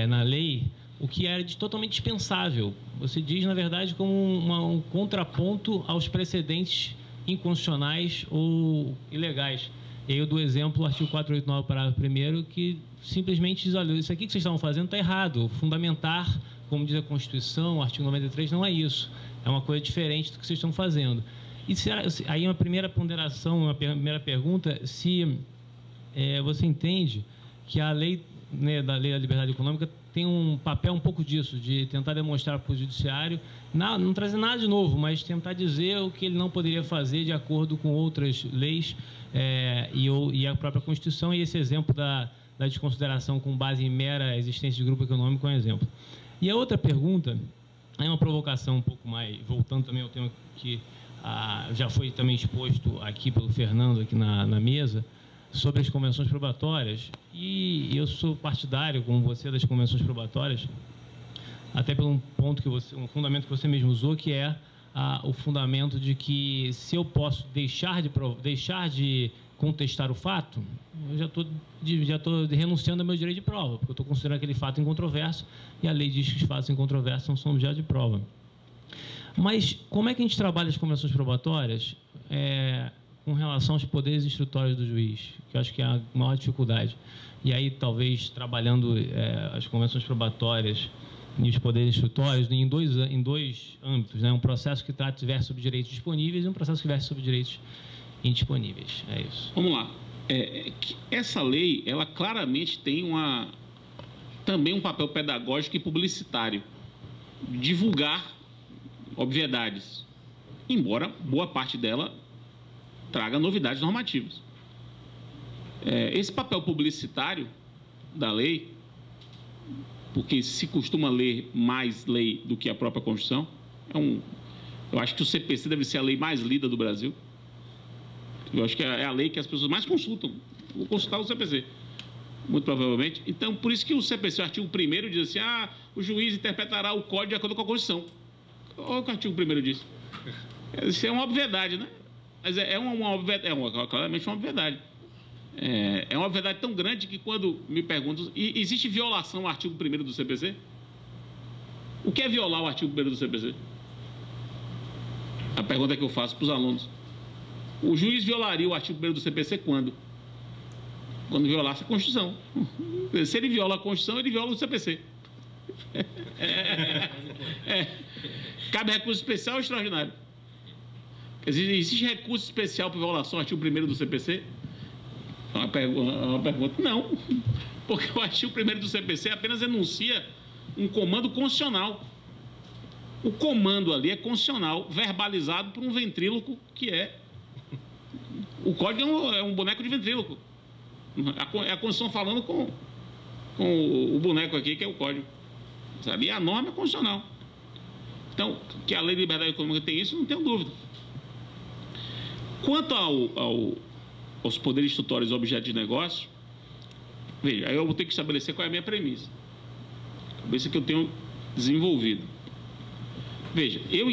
na lei o que era totalmente dispensável. Você diz, na verdade, como um contraponto aos precedentes inconstitucionais ou ilegais. E aí eu dou exemplo, o artigo 489, parágrafo 1º, que simplesmente diz, olha, isso aqui que vocês estavam fazendo está errado. Fundamentar, como diz a Constituição, o artigo 93, não é isso. É uma coisa diferente do que vocês estão fazendo. E aí uma primeira ponderação, uma primeira pergunta, se você entende que a lei, né, da Lei da Liberdade Econômica tem um papel um pouco disso, de tentar demonstrar para o judiciário, não trazer nada de novo, mas tentar dizer o que ele não poderia fazer de acordo com outras leis e a própria Constituição, e esse exemplo da desconsideração com base em mera existência de grupo econômico é um exemplo. E a outra pergunta é uma provocação um pouco mais, voltando também ao tema que já foi também exposto aqui pelo Fernando, aqui na mesa, sobre as convenções probatórias. E eu sou partidário, como você, das convenções probatórias, até pelo um fundamento que você mesmo usou, que é o fundamento de que se eu posso deixar de contestar o fato, eu já estou renunciando ao meu direito de prova, porque eu estou considerando aquele fato incontroverso, e a lei diz que os fatos incontroversos não são objeto de prova. Mas como é que a gente trabalha as convenções probatórias com relação aos poderes instrutórios do juiz, que eu acho que é a maior dificuldade. E aí, talvez, trabalhando as convenções probatórias e os poderes instrutórios em dois âmbitos, né? Um processo que trata diversos sobre direitos disponíveis e um processo que versa sobre direitos indisponíveis. É isso. Vamos lá. Essa lei, ela claramente tem também um papel pedagógico e publicitário. Divulgar obviedades. embora boa parte dela traga novidades normativas. Esse papel publicitário da lei, porque se costuma ler mais lei do que a própria Constituição, eu acho que o CPC deve ser a lei mais lida do Brasil. Eu acho que é a lei que as pessoas mais consultam. Vou consultar o CPC, muito provavelmente. Então, por isso que o CPC, o artigo 1º, diz assim, o juiz interpretará o Código de acordo com a Constituição. Olha o que o artigo 1º diz. Isso é uma obviedade, né? Mas claramente uma obviedade. É uma obviedade tão grande que quando me perguntam, existe violação ao artigo 1º do CPC? O que é violar o artigo 1º do CPC? A pergunta que eu faço para os alunos. O juiz violaria o artigo 1º do CPC quando? Quando violasse a Constituição. Se ele viola a Constituição, ele viola o CPC. Cabe recurso especial ou extraordinário? Existe recurso especial para violação do artigo 1º do CPC? Uma pergunta. Não. Porque o artigo 1º do CPC apenas enuncia um comando constitucional. O comando ali é constitucional, verbalizado por um ventríloco que é... O código é um boneco de ventríloco. É a Constituição falando com o boneco aqui, que é o código. Sabe? E a norma é constitucional. Então, que a lei de liberdade econômica tem isso, não tenho dúvida. Quanto aos poderes instrutórios e objeto de negócio, veja, aí eu vou ter que estabelecer qual é a minha premissa. A premissa que eu tenho desenvolvido. Veja, eu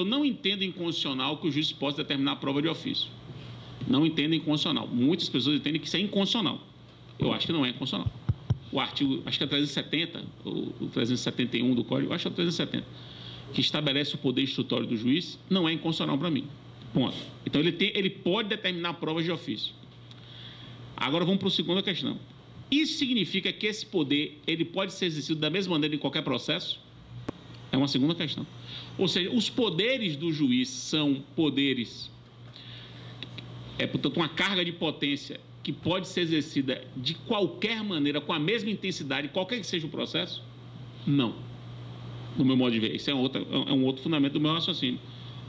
não entendo inconstitucional que o juiz possa determinar a prova de ofício. Não entendo inconstitucional. Muitas pessoas entendem que isso é inconstitucional. Eu acho que não é inconstitucional. O artigo, acho que é 370, o 371 do Código, acho que é 370, que estabelece o poder instrutório do juiz, não é inconstitucional para mim. Ponto. Então, ele pode determinar provas de ofício. Agora, vamos para a segunda questão. Isso significa que esse poder, ele pode ser exercido da mesma maneira em qualquer processo? É uma segunda questão. Ou seja, os poderes do juiz são poderes, portanto, uma carga de potência que pode ser exercida de qualquer maneira, com a mesma intensidade, qualquer que seja o processo? Não. No meu modo de ver. Isso é um outro fundamento do meu raciocínio.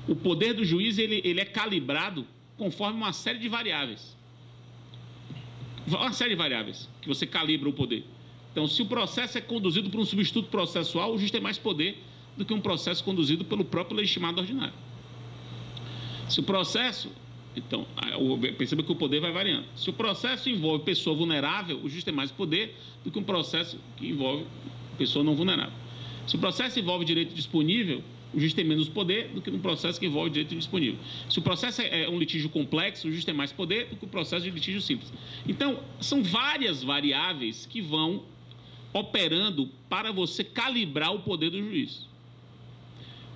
O poder do juiz, ele é calibrado conforme uma série de variáveis. Uma série de variáveis que você calibra o poder. Então, se o processo é conduzido por um substituto processual, o juiz tem mais poder do que um processo conduzido pelo próprio legitimado ordinário. Se o processo... Então, perceba que o poder vai variando. Se o processo envolve pessoa vulnerável, o juiz tem mais poder do que um processo que envolve pessoa não vulnerável. Se o processo envolve direito disponível, o juiz tem menos poder do que um processo que envolve direito disponível. Se o processo é um litígio complexo, o juiz tem mais poder do que o processo de litígio simples. Então, são várias variáveis que vão operando para você calibrar o poder do juiz.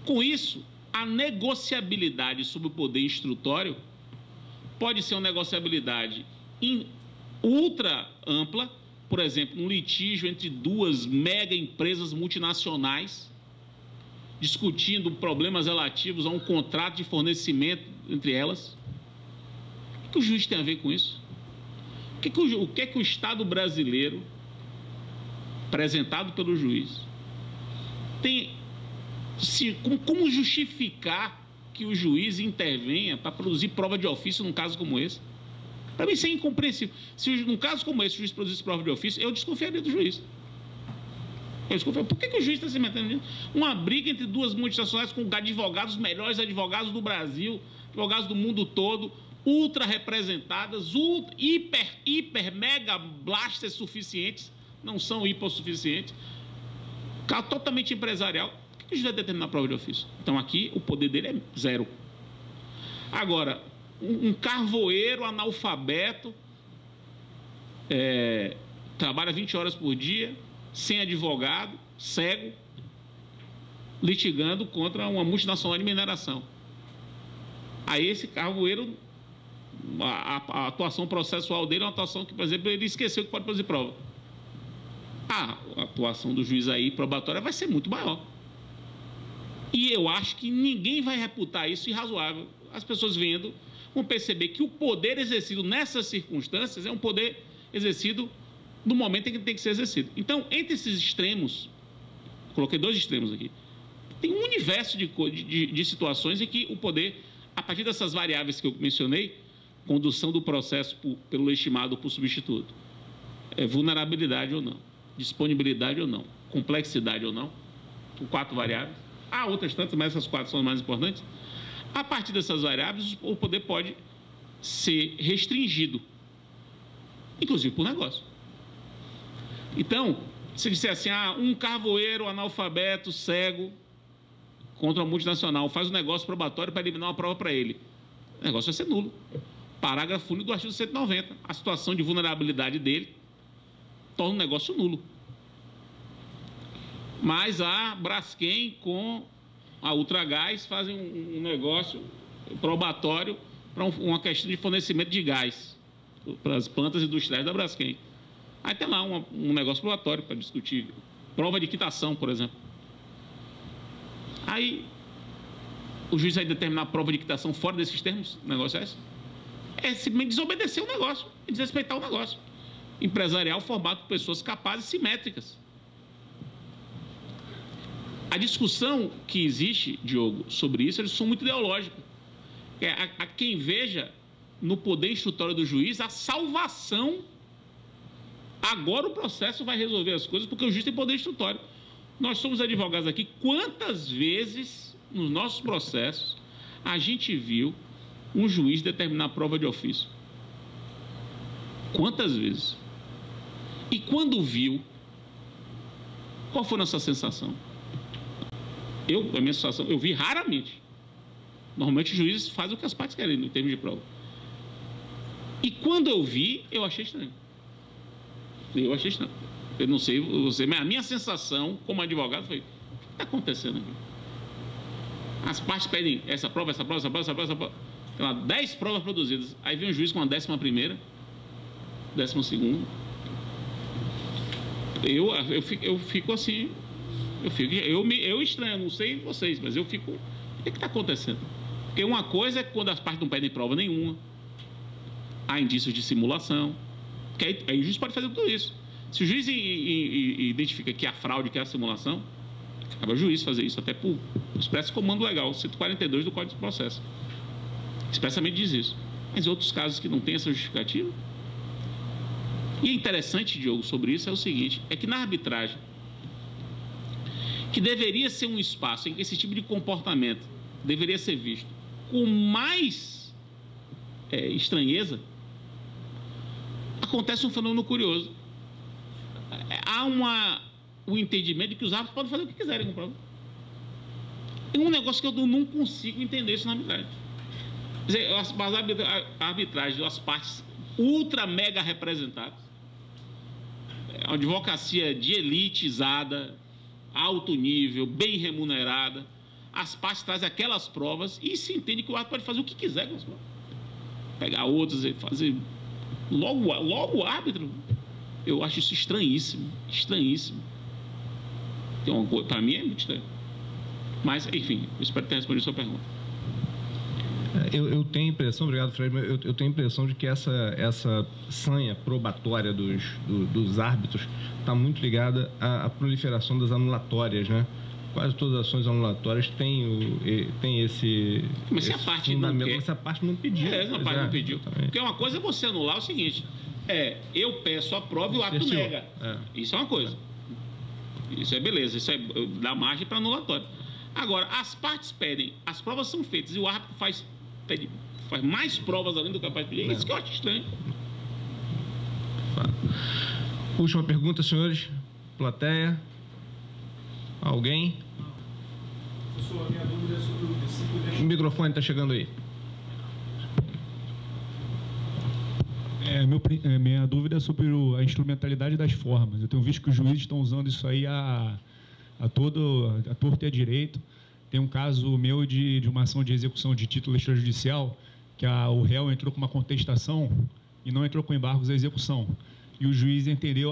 Com isso, a negociabilidade sobre o poder instrutório pode ser uma negociabilidade ultra ampla, por exemplo, um litígio entre duas mega empresas multinacionais discutindo problemas relativos a um contrato de fornecimento entre elas. O que o juiz tem a ver com isso? O que é que o Estado brasileiro, apresentado pelo juiz, tem... Como justificar que o juiz intervenha para produzir prova de ofício num caso como esse? Para mim isso é incompreensível. Se num caso como esse o juiz produzisse prova de ofício, eu desconfiaria do juiz. Por que o juiz está se metendo nisso? Uma briga entre duas multinacionais com advogados, os melhores advogados do Brasil, advogados do mundo todo, ultra representadas, hiper, mega blaster suficientes, não são hipossuficientes, totalmente empresarial. O juiz vai determinar a prova de ofício? Então, aqui, o poder dele é zero. Agora, um carvoeiro analfabeto, trabalha 20 horas por dia, sem advogado, cego, litigando contra uma multinacional de mineração. Aí, esse carvoeiro, a atuação processual dele é uma atuação que, por exemplo, ele esqueceu que pode produzir prova. A atuação do juiz aí, probatória, vai ser muito maior. E eu acho que ninguém vai reputar isso irrazoável. As pessoas vendo vão perceber que o poder exercido nessas circunstâncias é um poder exercido no momento em que tem que ser exercido. Então, entre esses extremos, coloquei dois extremos aqui, Tem um universo de situações em que o poder, a partir dessas variáveis que eu mencionei, condução do processo pelo legitimado por substituto, vulnerabilidade ou não, disponibilidade ou não, complexidade ou não, por 4 variáveis. Há outras tantas, mas essas 4 são as mais importantes. A partir dessas variáveis, o poder pode ser restringido, inclusive por negócio. Então, se disser assim, um carvoeiro analfabeto, cego, contra uma multinacional, faz um negócio probatório para eliminar uma prova para ele, o negócio vai ser nulo. Parágrafo único do artigo 190. A situação de vulnerabilidade dele torna o negócio nulo. Mas a Braskem com a Ultragás fazem um negócio probatório para uma questão de fornecimento de gás para as plantas industriais da Braskem. Aí tem lá um negócio probatório para discutir prova de quitação, por exemplo. Aí o juiz vai determinar a prova de quitação fora desses termos, o negócio é esse? É simplesmente desobedecer o negócio e desrespeitar o negócio empresarial formado por pessoas capazes e simétricas. A discussão que existe, Diogo, sobre isso, eles são muito ideológicos. Há quem veja no poder instrutório do juiz a salvação. Agora o processo vai resolver as coisas porque o juiz tem poder instrutório. Nós somos advogados aqui. Quantas vezes nos nossos processos a gente viu um juiz determinar a prova de ofício? Quantas vezes? E quando viu, qual foi a nossa sensação? A minha sensação, eu vi raramente. Normalmente os juízes fazem o que as partes querem em termos de prova. E quando eu vi, eu achei estranho. Eu não sei você, mas a minha sensação como advogado foi: o que está acontecendo aqui? As partes pedem essa prova. Tem lá 10 provas produzidas. Aí vem o juiz com a 11ª, 12ª. Eu fico assim. Eu estranho, não sei vocês, mas eu fico. O que está acontecendo? Porque uma coisa é quando as partes não pedem prova nenhuma, há indícios de simulação, porque aí o juiz pode fazer tudo isso. Se o juiz identifica que há fraude, que há simulação, cabe ao juiz fazer isso, até por expresso comando legal, 142 do Código de Processo. Expressamente diz isso. Mas em outros casos que não tem essa justificativa. E é interessante, Diogo, sobre isso é o seguinte: é que na arbitragem, que deveria ser um espaço em que esse tipo de comportamento deveria ser visto com mais estranheza, acontece um fenômeno curioso. Há o entendimento de que os árbitros podem fazer o que quiserem com prova. É um negócio que eu não consigo entender isso na arbitragem. Quer dizer, a arbitragem das partes ultra mega representadas, uma advocacia de elitizada, alto nível, bem remunerada, as partes trazem aquelas provas e se entende que o árbitro pode fazer o que quiser com as provas. Pegar outras e fazer. Logo o árbitro. Eu acho isso estranhíssimo. Para mim é muito estranho. Mas, enfim, eu espero ter respondido a sua pergunta. Eu tenho a impressão, obrigado, Fred, mas eu tenho a impressão de que essa sanha probatória dos árbitros está muito ligada à proliferação das anulatórias, né? Quase todas as ações anulatórias têm esse. Mas se a parte não quer. Essa parte não pediu. Essa parte não pediu. Porque uma coisa é você anular o seguinte: eu peço a prova e o árbitro nega. Isso é uma coisa. Isso é beleza, isso dá margem para anulatório. Agora, as partes pedem, as provas são feitas e o árbitro faz mais provas além do capaz de pedir. É isso que eu acho estranho. Última pergunta, senhores. Plateia. Alguém? Professor, a minha dúvida é sobre o princípio da... O microfone está chegando aí. Minha dúvida é sobre a instrumentalidade das formas. Eu tenho visto que os juízes estão usando isso aí a torto e a direito. Tem um caso meu de uma ação de execução de título extrajudicial, que o réu entrou com uma contestação e não entrou com embargos à execução. E o juiz entendeu,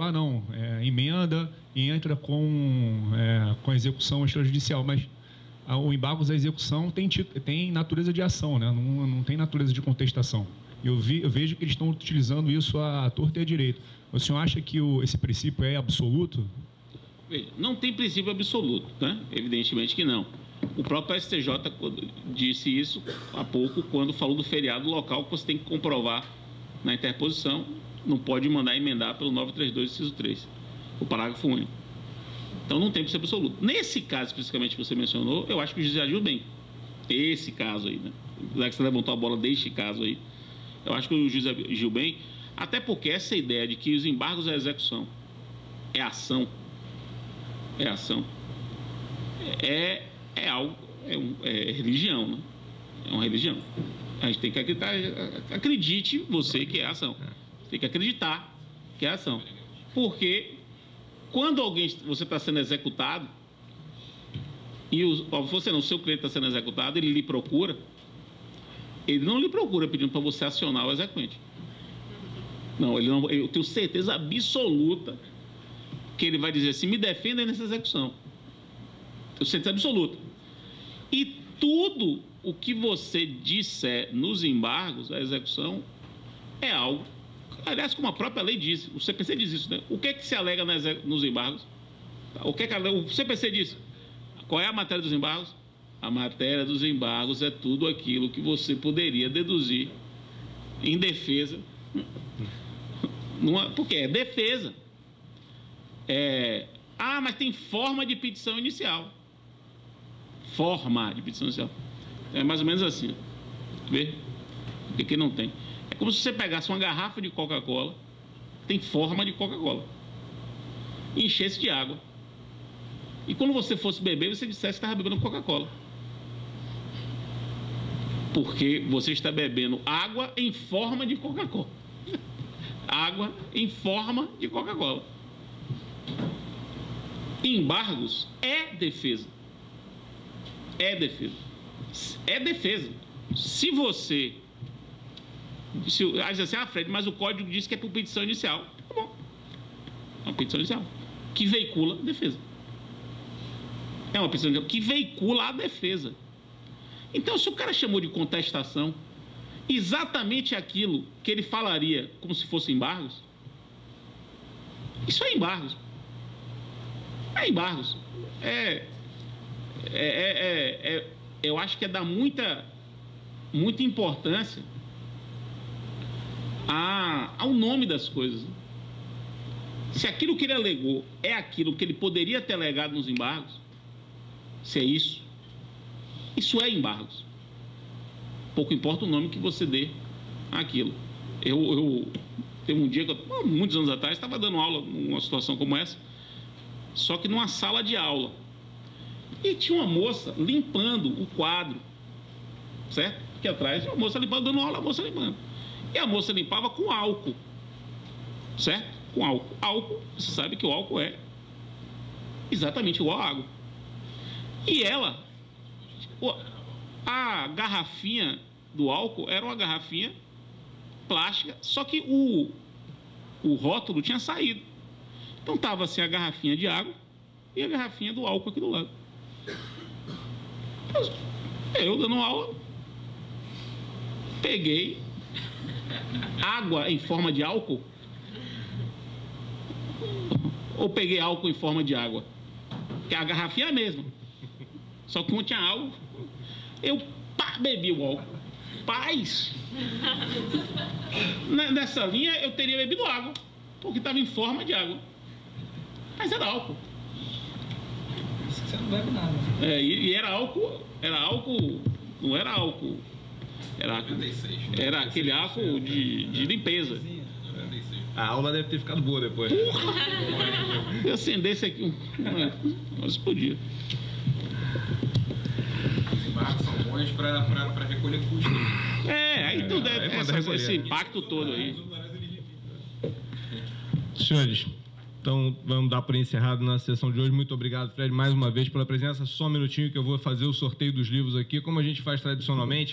emenda e entra com a execução extrajudicial. Mas o embargos à execução tem natureza de ação, né? Não tem natureza de contestação. Eu vejo que eles estão utilizando isso à torta e à direito. O senhor acha que esse princípio é absoluto? Veja, não tem princípio absoluto, né? Evidentemente que não. O próprio STJ disse isso há pouco, quando falou do feriado local, que você tem que comprovar na interposição, não pode mandar emendar pelo 932, inciso 3, o parágrafo único. Então, não tem princípio absoluto. Nesse caso, especificamente, que você mencionou, eu acho que o juiz agiu bem. Esse caso aí, né? Já que você levantou a bola deste caso aí, eu acho que o juiz agiu bem, até porque essa ideia de que os embargos à execução é ação, é algo, é religião, né? É uma religião. A gente tem que acreditar, acredite você que é ação. Tem que acreditar que é ação. Porque quando você está sendo executado, e você não, o seu cliente está sendo executado, ele lhe procura, ele não lhe procura pedindo para você acionar o exequente. Não, eu tenho certeza absoluta que ele vai dizer assim, me defenda nessa execução. Tenho certeza absoluta. E tudo o que você disser nos embargos, a execução, é algo, aliás, como a própria lei diz, o CPC diz isso, né? O que é que se alega nos embargos? O que é que o CPC diz? Qual é a matéria dos embargos? A matéria dos embargos é tudo aquilo que você poderia deduzir em defesa, porque é defesa. Mas tem forma de petição inicial. Forma de petição inicial. É mais ou menos assim. Vê? O que não tem? É como se você pegasse uma garrafa de Coca-Cola, tem forma de Coca-Cola, e enchesse de água. E quando você fosse beber, você dissesse que estava bebendo Coca-Cola. Porque você está bebendo água em forma de Coca-Cola. Água em forma de Coca-Cola. Embargos é defesa. É defesa. É defesa. Se você... diz assim, Fred, mas o código diz que é por petição inicial. Tá bom. É uma petição inicial. Que veicula defesa. É uma petição inicial que veicula a defesa. Então, se o cara chamou de contestação exatamente aquilo que ele falaria como se fosse embargos, isso é embargos. É embargos. Eu acho que é dar muita importância ao nome das coisas. Se aquilo que ele alegou é aquilo que ele poderia ter alegado nos embargos, se é isso é embargos. Pouco importa o nome que você dê àquilo. Teve um dia, muitos anos atrás, estava dando aula numa situação como essa, só que numa sala de aula. E tinha uma moça limpando o quadro, certo? Aqui atrás, a moça limpando, dando aula, a moça limpando. E a moça limpava com álcool, certo? Com álcool. Álcool, você sabe que o álcool é exatamente igual à água. E a garrafinha do álcool era uma garrafinha plástica, só que o rótulo tinha saído. Então estava assim a garrafinha de água e a garrafinha do álcool aqui do lado. Eu dando aula, peguei água em forma de álcool ou peguei álcool em forma de água? Que a garrafinha é a mesma, só que não tinha álcool. Eu bebi o álcool. Paz! Nessa linha eu teria bebido água, porque estava em forma de água. Mas era álcool. Você não bebe nada. E era álcool, não era álcool. Era aquele álcool de limpeza. A aula deve ter ficado boa depois. Se eu acendesse aqui, nós explodia. Os embargos são bons para recolher custos. Aí tudo esse impacto todo aí. Senhores, então vamos dar por encerrado na sessão de hoje. Muito obrigado, Fred, mais uma vez pela presença. Só um minutinho que eu vou fazer o sorteio dos livros aqui, como a gente faz tradicionalmente.